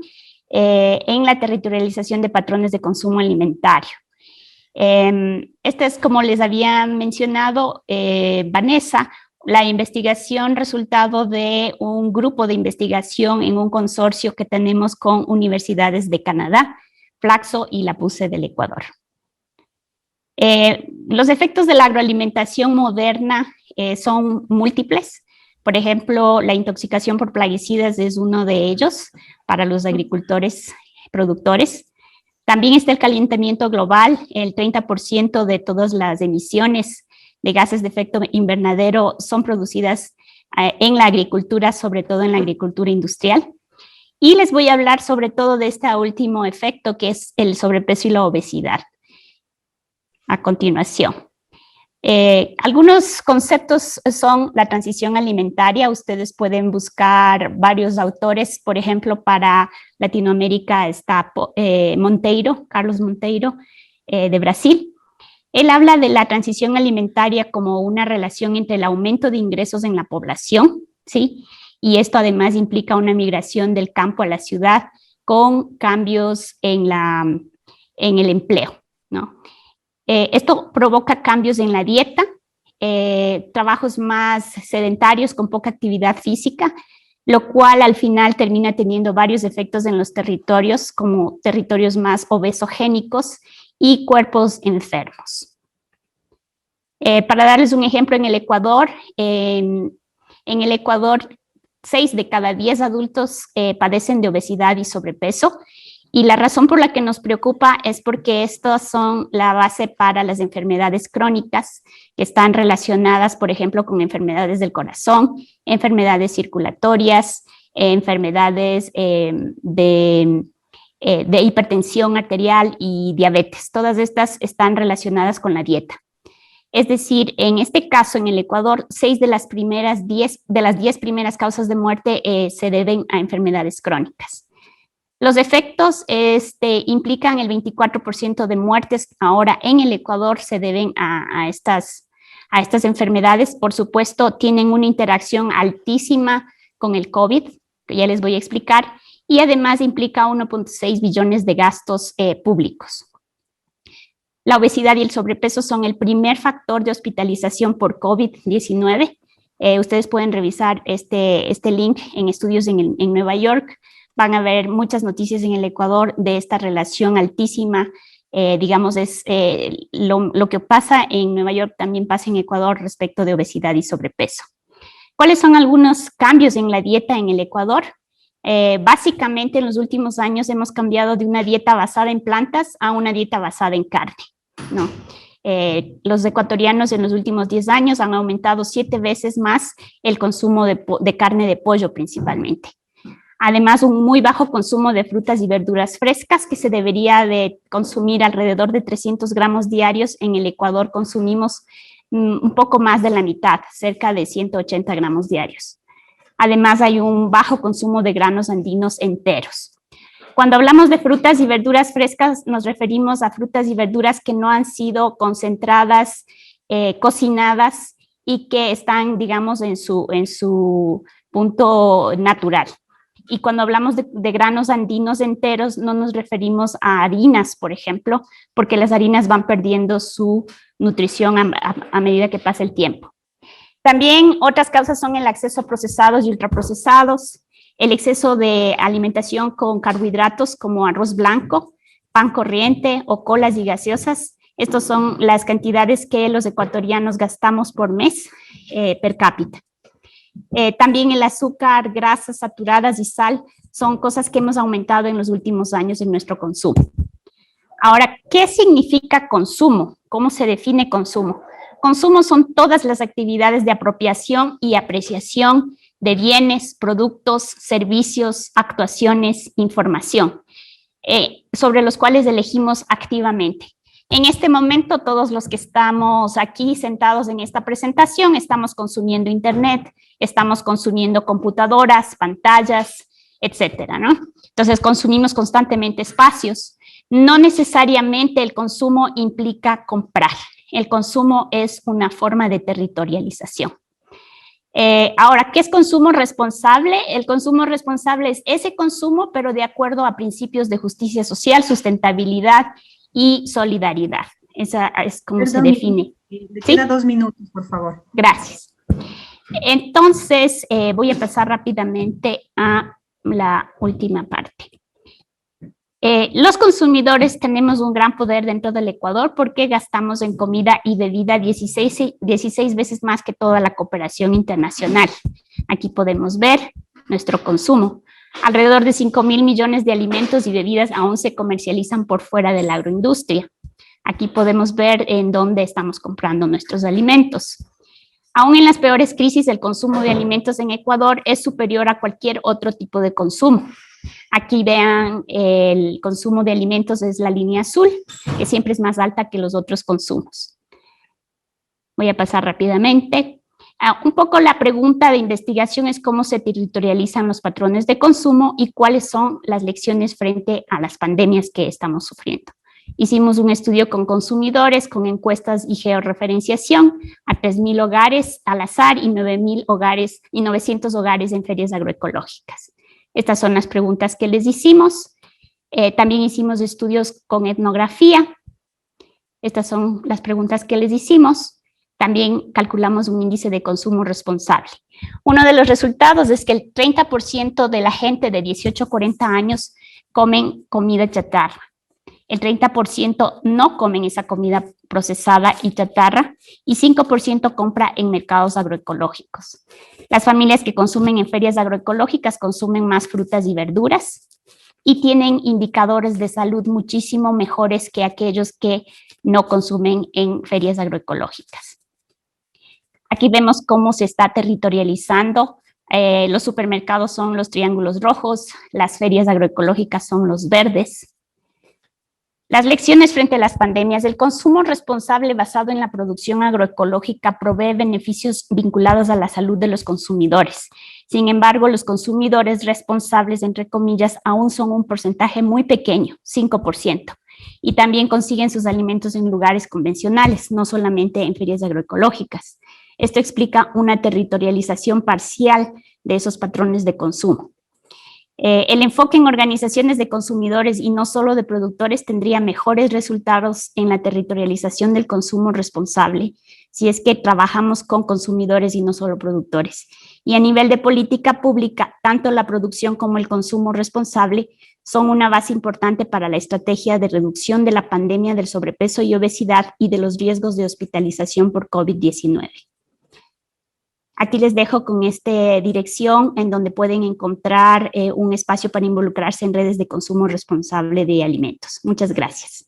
en la territorialización de patrones de consumo alimentario. Esta es, como les había mencionado Vanessa, la investigación resultado de un grupo de investigación en un consorcio que tenemos con universidades de Canadá, Flaxo y la PUCE del Ecuador. Los efectos de la agroalimentación moderna son múltiples. Por ejemplo, la intoxicación por plaguicidas es uno de ellos para los agricultores productores. También está el calentamiento global. El 30% de todas las emisiones de gases de efecto invernadero son producidas en la agricultura, sobre todo en la agricultura industrial. Y les voy a hablar sobre todo de este último efecto, que es el sobrepeso y la obesidad. A continuación. Algunos conceptos son la transición alimentaria. Ustedes pueden buscar varios autores. Por ejemplo, para Latinoamérica está Monteiro, Carlos Monteiro, de Brasil. Él habla de la transición alimentaria como una relación entre el aumento de ingresos en la población, ¿sí? Y esto además implica una migración del campo a la ciudad con cambios en el empleo, ¿no? Esto provoca cambios en la dieta, trabajos más sedentarios con poca actividad física, lo cual al final termina teniendo varios efectos en los territorios, como territorios más obesogénicos y cuerpos enfermos. Para darles un ejemplo, en el Ecuador, 6 de cada 10 adultos padecen de obesidad y sobrepeso. Y la razón por la que nos preocupa es porque estos son la base para las enfermedades crónicas que están relacionadas, por ejemplo, con enfermedades del corazón, enfermedades circulatorias, enfermedades de hipertensión arterial y diabetes. Todas estas están relacionadas con la dieta. Es decir, en este caso, en el Ecuador, 6 de las 10 primeras causas de muerte se deben a enfermedades crónicas. Los efectos implican el 24% de muertes ahora en el Ecuador se deben a estas enfermedades. Por supuesto, tienen una interacción altísima con el COVID, que ya les voy a explicar, y además implica 1.6 billones de gastos públicos. La obesidad y el sobrepeso son el primer factor de hospitalización por COVID-19. Ustedes pueden revisar este link en estudios en Nueva York. Van a ver muchas noticias en el Ecuador de esta relación altísima. Digamos, es lo que pasa en Nueva York también pasa en Ecuador respecto de obesidad y sobrepeso. ¿Cuáles son algunos cambios en la dieta en el Ecuador? Básicamente, en los últimos años hemos cambiado de una dieta basada en plantas a una dieta basada en carne, ¿no? Los ecuatorianos en los últimos 10 años han aumentado 7 veces más el consumo de carne de pollo principalmente. Además, un muy bajo consumo de frutas y verduras frescas, que se debería de consumir alrededor de 300 gramos diarios. En el Ecuador consumimos un poco más de la mitad, cerca de 180 gramos diarios. Además, hay un bajo consumo de granos andinos enteros. Cuando hablamos de frutas y verduras frescas, nos referimos a frutas y verduras que no han sido concentradas, cocinadas y que están, digamos, en su punto natural. Y cuando hablamos de granos andinos enteros, no nos referimos a harinas, por ejemplo, porque las harinas van perdiendo su nutrición a medida que pasa el tiempo. También otras causas son el acceso a procesados y ultraprocesados, el exceso de alimentación con carbohidratos como arroz blanco, pan corriente o colas y gaseosas. Estas son las cantidades que los ecuatorianos gastamos por mes per cápita. También el azúcar, grasas saturadas y sal son cosas que hemos aumentado en los últimos años en nuestro consumo. Ahora, ¿qué significa consumo? ¿Cómo se define consumo? Consumo son todas las actividades de apropiación y apreciación de bienes, productos, servicios, actuaciones, información, sobre los cuales elegimos activamente. En este momento, todos los que estamos aquí sentados en esta presentación estamos consumiendo Internet, estamos consumiendo computadoras, pantallas, etcétera, ¿no? Entonces, consumimos constantemente espacios. No necesariamente el consumo implica comprar. el consumo es una forma de territorialización. Ahora, ¿qué es consumo responsable? El consumo responsable es ese consumo, pero de acuerdo a principios de justicia social, sustentabilidad y solidaridad. Esa es como se define. Le queda 2 minutos, por favor. Gracias. Entonces, voy a pasar rápidamente a la última parte. Los consumidores tenemos un gran poder dentro del Ecuador porque gastamos en comida y bebida 16 veces más que toda la cooperación internacional. Aquí podemos ver nuestro consumo. Alrededor de 5.000 millones de alimentos y bebidas aún se comercializan por fuera de la agroindustria. Aquí podemos ver en dónde estamos comprando nuestros alimentos. Aún en las peores crisis, el consumo de alimentos en Ecuador es superior a cualquier otro tipo de consumo. Aquí vean, el consumo de alimentos es la línea azul, que siempre es más alta que los otros consumos. Voy a pasar rápidamente. Un poco la pregunta de investigación es cómo se territorializan los patrones de consumo y cuáles son las lecciones frente a las pandemias que estamos sufriendo. Hicimos un estudio con consumidores, con encuestas y georreferenciación a 3.000 hogares al azar y 9.000 hogares y 900 hogares en ferias agroecológicas. Estas son las preguntas que les hicimos. También hicimos estudios con etnografía. Estas son las preguntas que les hicimos. También calculamos un índice de consumo responsable. Uno de los resultados es que el 30% de la gente de 18 a 40 años comen comida chatarra. El 30% no comen esa comida procesada y chatarra y 5% compra en mercados agroecológicos. Las familias que consumen en ferias agroecológicas consumen más frutas y verduras y tienen indicadores de salud muchísimo mejores que aquellos que no consumen en ferias agroecológicas. Aquí vemos cómo se está territorializando. Los supermercados son los triángulos rojos, las ferias agroecológicas son los verdes. Las lecciones frente a las pandemias. El consumo responsable basado en la producción agroecológica provee beneficios vinculados a la salud de los consumidores. Sin embargo, los consumidores responsables, entre comillas, aún son un porcentaje muy pequeño, 5%. Y también consiguen sus alimentos en lugares convencionales, no solamente en ferias agroecológicas. Esto explica una territorialización parcial de esos patrones de consumo. El enfoque en organizaciones de consumidores y no solo de productores tendría mejores resultados en la territorialización del consumo responsable si es que trabajamos con consumidores y no solo productores. Y a nivel de política pública, tanto la producción como el consumo responsable son una base importante para la estrategia de reducción de la pandemia del sobrepeso y obesidad y de los riesgos de hospitalización por COVID-19. Aquí les dejo con esta dirección en donde pueden encontrar un espacio para involucrarse en redes de consumo responsable de alimentos. Muchas gracias.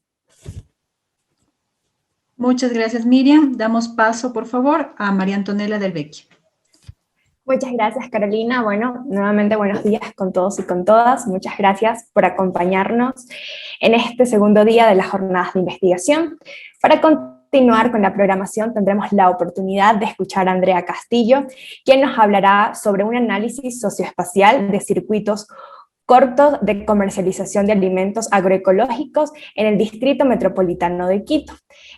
Muchas gracias, Miriam. Damos paso, por favor, a María Antonella del Vecchio. Muchas gracias, Carolina. Bueno, nuevamente buenos días con todos y con todas. Muchas gracias por acompañarnos en este segundo día de las jornadas de investigación. Para continuar con la programación, tendremos la oportunidad de escuchar a Andrea Castillo, quien nos hablará sobre un análisis socioespacial de circuitos cortos de comercialización de alimentos agroecológicos en el Distrito Metropolitano de Quito,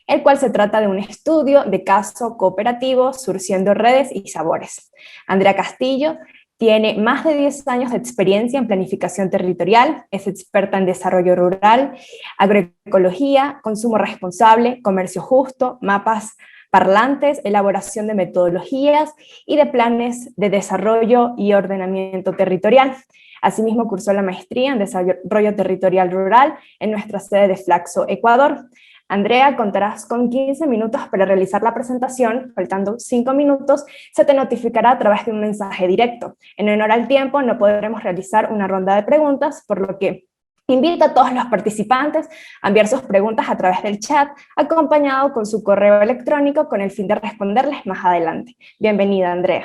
el cual se trata de un estudio de caso cooperativo surciendo redes y sabores. Andrea Castillo tiene más de 10 años de experiencia en planificación territorial, es experta en desarrollo rural, agroecología, consumo responsable, comercio justo, mapas parlantes, elaboración de metodologías y de planes de desarrollo y ordenamiento territorial. Asimismo, cursó la maestría en desarrollo territorial rural en nuestra sede de Flaxo, Ecuador. Andrea, contarás con 15 minutos para realizar la presentación. Faltando 5 minutos, se te notificará a través de un mensaje directo. En honor al tiempo, no podremos realizar una ronda de preguntas, por lo que invito a todos los participantes a enviar sus preguntas a través del chat, acompañado con su correo electrónico con el fin de responderles más adelante. Bienvenida, Andrea.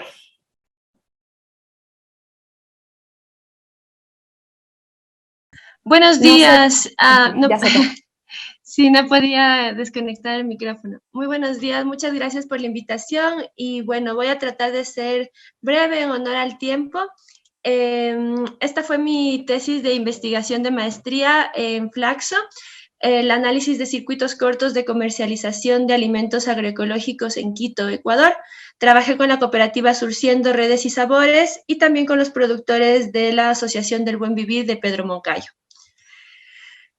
Buenos días. Sí, no podía desconectar el micrófono. Muy buenos días, muchas gracias por la invitación y bueno, voy a tratar de ser breve en honor al tiempo. Esta fue mi tesis de investigación de maestría en Flaxo. el análisis de circuitos cortos de comercialización de alimentos agroecológicos en Quito, Ecuador. Trabajé con la cooperativa Surciendo Redes y Sabores y también con los productores de la Asociación del Buen Vivir de Pedro Moncayo.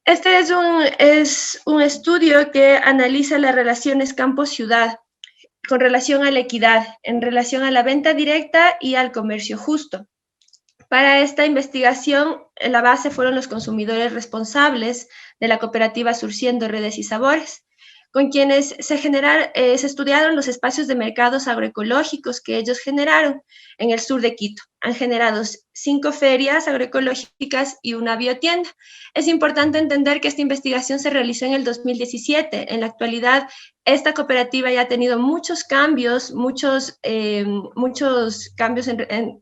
Este es un estudio que analiza las relaciones campo-ciudad con relación a la equidad, en relación a la venta directa y al comercio justo. Para esta investigación, la base fueron los consumidores responsables de la cooperativa Surciendo Redes y Sabores, con quienes se estudiaron los espacios de mercados agroecológicos que ellos generaron en el sur de Quito. Han generado 5 ferias agroecológicas y una biotienda. Es importante entender que esta investigación se realizó en el 2017. En la actualidad, esta cooperativa ya ha tenido muchos cambios,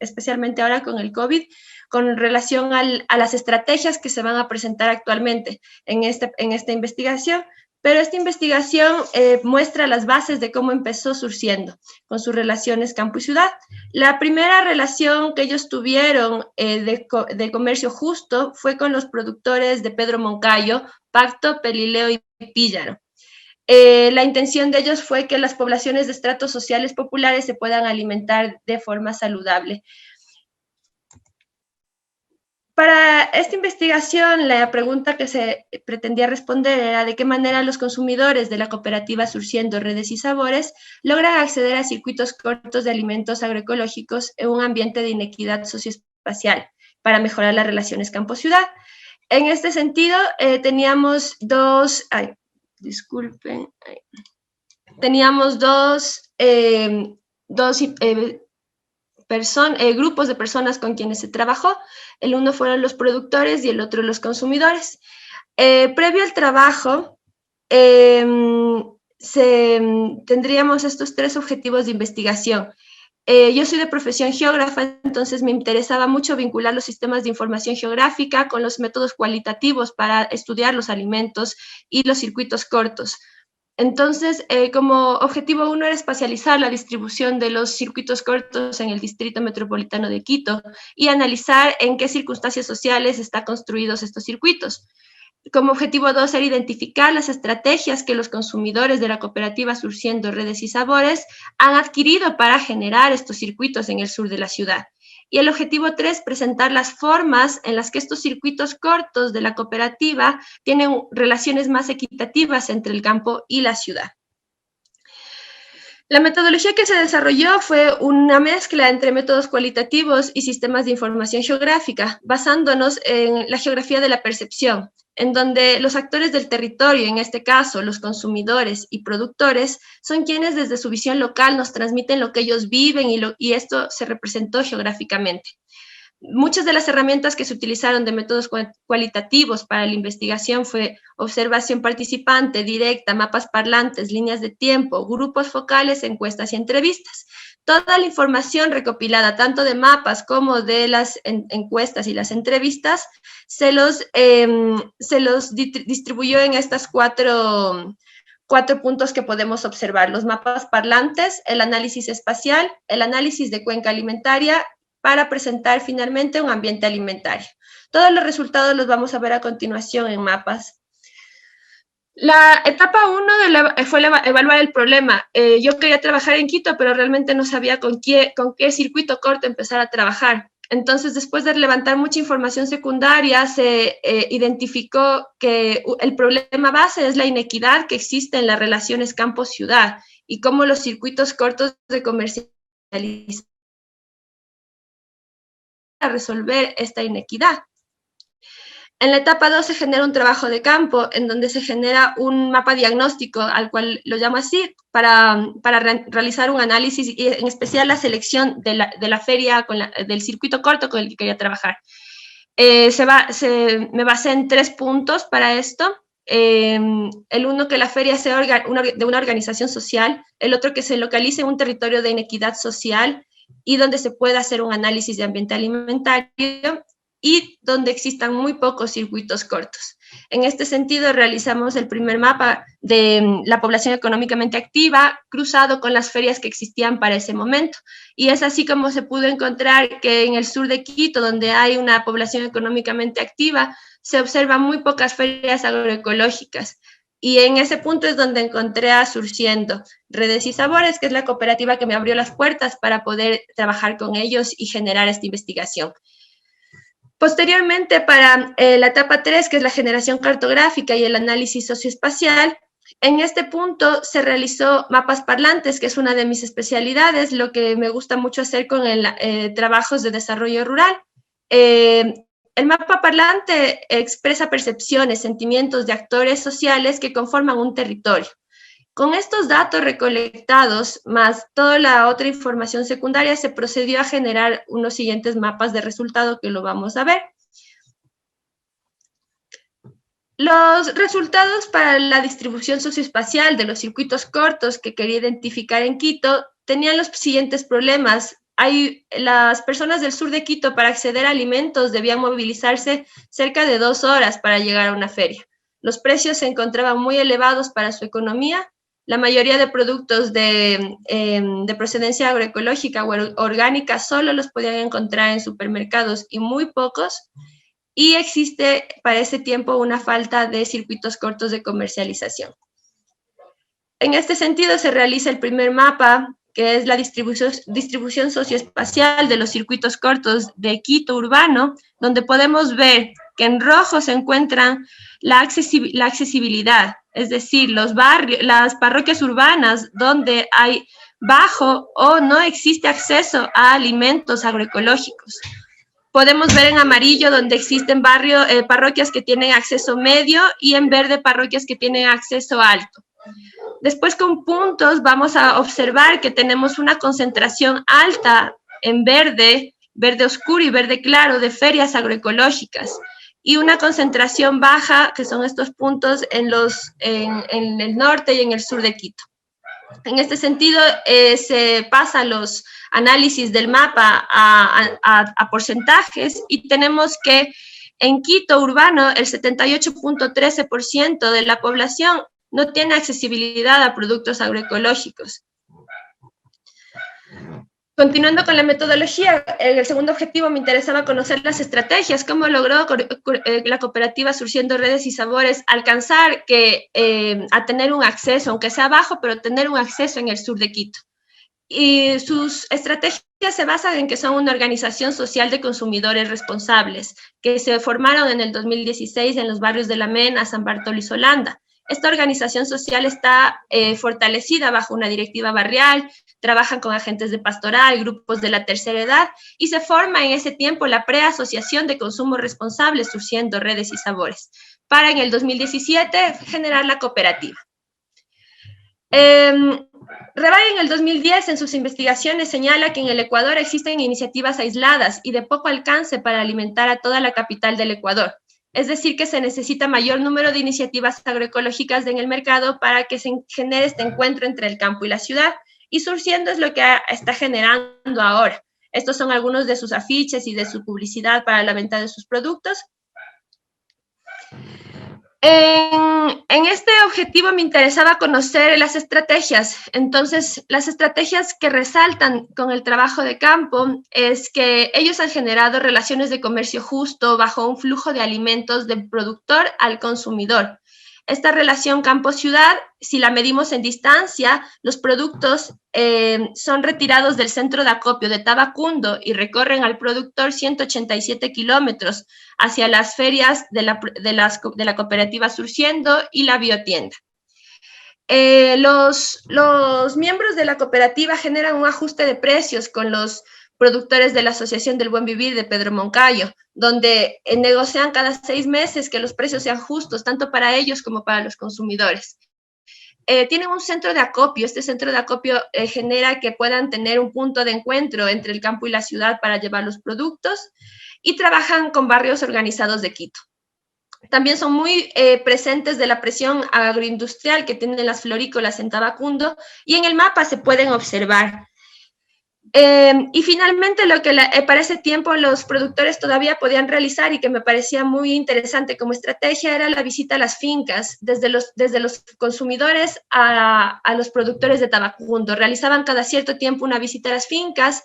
especialmente ahora con el COVID, con relación a las estrategias que se van a presentar actualmente en esta investigación. Pero esta investigación muestra las bases de cómo empezó Surciendo, con sus relaciones campo y ciudad. La primera relación que ellos tuvieron de comercio justo fue con los productores de Pedro Moncayo, Pacto, Pelileo y Píllaro. La intención de ellos fue que las poblaciones de estratos sociales populares se puedan alimentar de forma saludable. Para esta investigación, la pregunta que se pretendía responder era de qué manera los consumidores de la cooperativa Surciendo Redes y Sabores logran acceder a circuitos cortos de alimentos agroecológicos en un ambiente de inequidad socioespacial para mejorar las relaciones campo-ciudad. En este sentido, teníamos dos grupos de personas con quienes se trabajó. El uno fueron los productores y el otro los consumidores. Previo al trabajo, tendríamos estos 3 objetivos de investigación. Yo soy de profesión geógrafa, entonces me interesaba mucho vincular los sistemas de información geográfica con los métodos cualitativos para estudiar los alimentos y los circuitos cortos. Entonces, como objetivo 1 era espacializar la distribución de los circuitos cortos en el Distrito Metropolitano de Quito y analizar en qué circunstancias sociales están construidos estos circuitos. Como objetivo 2 era identificar las estrategias que los consumidores de la cooperativa Surciendo Redes y Sabores han adquirido para generar estos circuitos en el sur de la ciudad. Y el objetivo 3, presentar las formas en las que estos circuitos cortos de la cooperativa tienen relaciones más equitativas entre el campo y la ciudad. La metodología que se desarrolló fue una mezcla entre métodos cualitativos y sistemas de información geográfica, basándonos en la geografía de la percepción, en donde los actores del territorio, en este caso los consumidores y productores, son quienes desde su visión local nos transmiten lo que ellos viven y esto se representó geográficamente. Muchas de las herramientas que se utilizaron de métodos cualitativos para la investigación fue observación participante, directa, mapas parlantes, líneas de tiempo, grupos focales, encuestas y entrevistas. Toda la información recopilada, tanto de mapas como de las encuestas y las entrevistas, se los distribuyó en estas cuatro puntos que podemos observar: los mapas parlantes, el análisis espacial, el análisis de cuenca alimentaria, para presentar finalmente un ambiente alimentario. Todos los resultados los vamos a ver a continuación en mapas. La etapa 1 fue evaluar el problema. Yo quería trabajar en Quito, pero realmente no sabía con qué circuito corto empezar a trabajar. Entonces, después de levantar mucha información secundaria, se identificó que el problema base es la inequidad que existe en las relaciones campo-ciudad y cómo los circuitos cortos de comercialización a resolver esta inequidad. En la etapa 2 se genera un trabajo de campo en donde se genera un mapa diagnóstico, al cual lo llamo así, para realizar un análisis y en especial la selección de la feria, del circuito corto con el que quería trabajar. Me basé en 3 puntos para esto. El uno, que la feria sea de una organización social; el otro, que se localice en un territorio de inequidad social y donde se pueda hacer un análisis de ambiente alimentario, y donde existan muy pocos circuitos cortos. En este sentido, realizamos el primer mapa de la población económicamente activa cruzado con las ferias que existían para ese momento. Y es así como se pudo encontrar que en el sur de Quito, donde hay una población económicamente activa, se observan muy pocas ferias agroecológicas. Y en ese punto es donde encontré a Surciendo Redes y Sabores, que es la cooperativa que me abrió las puertas para poder trabajar con ellos y generar esta investigación. Posteriormente, para la etapa 3, que es la generación cartográfica y el análisis socioespacial, en este punto se realizó mapas parlantes, que es una de mis especialidades, lo que me gusta mucho hacer con trabajos de desarrollo rural. El mapa parlante expresa percepciones, sentimientos de actores sociales que conforman un territorio. Con estos datos recolectados, más toda la otra información secundaria, se procedió a generar unos siguientes mapas de resultado que lo vamos a ver. Los resultados para la distribución socioespacial de los circuitos cortos que quería identificar en Quito tenían los siguientes problemas. Las personas del sur de Quito, para acceder a alimentos, debían movilizarse cerca de 2 horas para llegar a una feria. Los precios se encontraban muy elevados para su economía. La mayoría de productos de procedencia agroecológica o orgánica solo los podían encontrar en supermercados y muy pocos. Y existe para ese tiempo una falta de circuitos cortos de comercialización. En este sentido se realiza el primer mapa, que es la distribución socioespacial de los circuitos cortos de Quito urbano, donde podemos ver que en rojo se encuentran la accesibilidad, es decir, los barrios, las parroquias urbanas donde hay bajo o no existe acceso a alimentos agroecológicos. Podemos ver en amarillo donde existen parroquias que tienen acceso medio y en verde parroquias que tienen acceso alto. Después con puntos vamos a observar que tenemos una concentración alta en verde, verde oscuro y verde claro de ferias agroecológicas y una concentración baja, que son estos puntos en el norte y en el sur de Quito. En este sentido, se pasan los análisis del mapa a porcentajes y tenemos que en Quito urbano el 78.13% de la población no tiene accesibilidad a productos agroecológicos. Continuando con la metodología, en el segundo objetivo me interesaba conocer las estrategias, cómo logró la cooperativa Surciendo Redes y Sabores alcanzar a tener un acceso, aunque sea bajo, pero tener un acceso en el sur de Quito. Y sus estrategias se basan en que son una organización social de consumidores responsables, que se formaron en el 2016 en los barrios de La Mena, San Bartolo y Solanda. Esta organización social está fortalecida bajo una directiva barrial, trabajan con agentes de pastoral, grupos de la tercera edad, y se forma en ese tiempo la Preasociación de Consumo Responsable Surciendo Redes y Sabores, para en el 2017 generar la cooperativa. Rebay en el 2010 en sus investigaciones señala que en el Ecuador existen iniciativas aisladas y de poco alcance para alimentar a toda la capital del Ecuador. Es decir, que se necesita mayor número de iniciativas agroecológicas en el mercado para que se genere este encuentro entre el campo y la ciudad. Y Surciendo es lo que está generando ahora. Estos son algunos de sus afiches y de su publicidad para la venta de sus productos. En este objetivo me interesaba conocer las estrategias. Entonces, las estrategias que resaltan con el trabajo de campo es que ellos han generado relaciones de comercio justo bajo un flujo de alimentos del productor al consumidor. Esta relación campo-ciudad, si la medimos en distancia, los productos son retirados del centro de acopio de Tabacundo y recorren al productor 187 kilómetros hacia las ferias de la cooperativa Surciendo y la biotienda. Los miembros de la cooperativa generan un ajuste de precios con los productores de la Asociación del Buen Vivir de Pedro Moncayo, donde negocian cada 6 meses que los precios sean justos, tanto para ellos como para los consumidores. Tienen un centro de acopio. Este centro de acopio genera que puedan tener un punto de encuentro entre el campo y la ciudad para llevar los productos y trabajan con barrios organizados de Quito. También son muy presentes de la presión agroindustrial que tienen las florícolas en Tabacundo y en el mapa se pueden observar. Y finalmente, lo que para ese tiempo los productores todavía podían realizar y que me parecía muy interesante como estrategia era la visita a las fincas, desde los consumidores a los productores de Tabacundo. Realizaban cada cierto tiempo una visita a las fincas.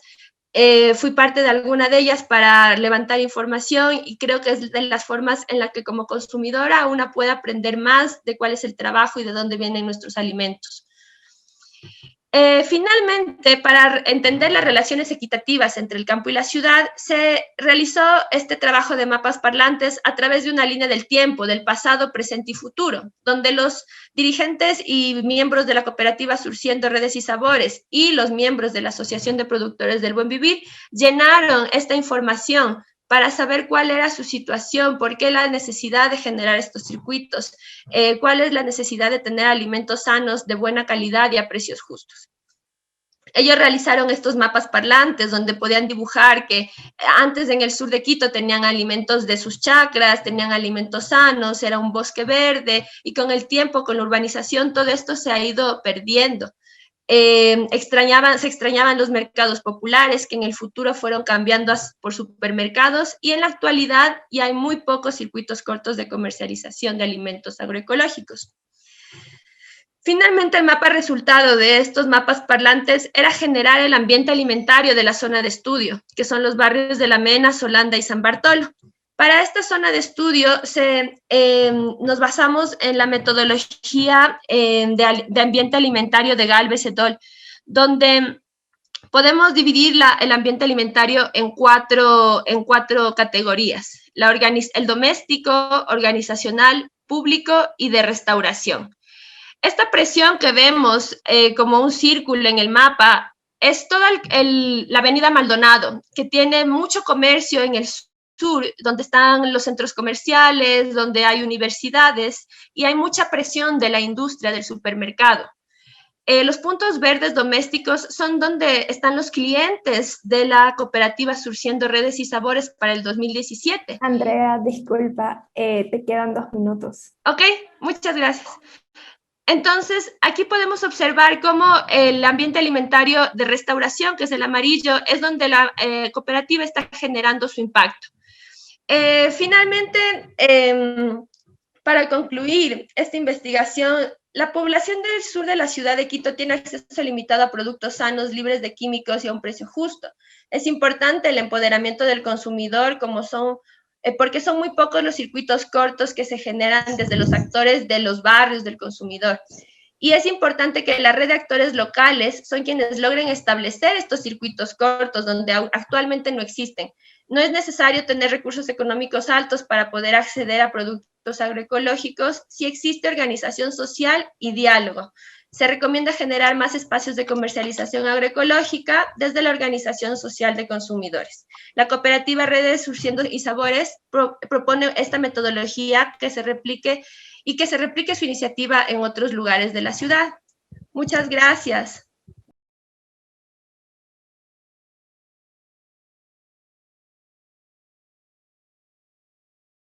Fui parte de alguna de ellas para levantar información y creo que es de las formas en las que como consumidora una puede aprender más de cuál es el trabajo y de dónde vienen nuestros alimentos. Finalmente, para entender las relaciones equitativas entre el campo y la ciudad, se realizó este trabajo de mapas parlantes a través de una línea del tiempo, del pasado, presente y futuro, donde los dirigentes y miembros de la cooperativa Surciendo Redes y Sabores y los miembros de la Asociación de Productores del Buen Vivir llenaron esta información para saber cuál era su situación, por qué la necesidad de generar estos circuitos, cuál es la necesidad de tener alimentos sanos, de buena calidad y a precios justos. Ellos realizaron estos mapas parlantes donde podían dibujar que antes en el sur de Quito tenían alimentos de sus chacras, tenían alimentos sanos, era un bosque verde y con el tiempo, con la urbanización, todo esto se ha ido perdiendo. Se extrañaban los mercados populares que en el futuro fueron cambiando por supermercados y en la actualidad ya hay muy pocos circuitos cortos de comercialización de alimentos agroecológicos. Finalmente, el mapa resultado de estos mapas parlantes era generar el ambiente alimentario de la zona de estudio, que son los barrios de La Mena, Solanda y San Bartolo. Para esta zona de estudio nos basamos en la metodología de ambiente alimentario de Galvez et al., donde podemos dividir el ambiente alimentario en cuatro categorías: el doméstico, organizacional, público y de restauración. Esta presión que vemos como un círculo en el mapa es toda la avenida Maldonado, que tiene mucho comercio en el sur, donde están los centros comerciales, donde hay universidades y hay mucha presión de la industria del supermercado. Los puntos verdes domésticos son donde están los clientes de la cooperativa Surciendo Redes y Sabores para el 2017. Andrea, disculpa, te quedan 2 minutos. Ok, muchas gracias. Entonces, aquí podemos observar cómo el ambiente alimentario de restauración, que es el amarillo, es donde la cooperativa está generando su impacto. Finalmente, para concluir esta investigación, la población del sur de la ciudad de Quito tiene acceso limitado a productos sanos, libres de químicos y a un precio justo. Es importante el empoderamiento del consumidor, porque son muy pocos los circuitos cortos que se generan desde los actores de los barrios del consumidor. Y es importante que la red de actores locales son quienes logren establecer estos circuitos cortos donde actualmente no existen. No es necesario tener recursos económicos altos para poder acceder a productos agroecológicos si existe organización social y diálogo. Se recomienda generar más espacios de comercialización agroecológica desde la organización social de consumidores. La cooperativa Redes Surciendo y Sabores propone esta metodología que se replique su iniciativa en otros lugares de la ciudad. Muchas gracias.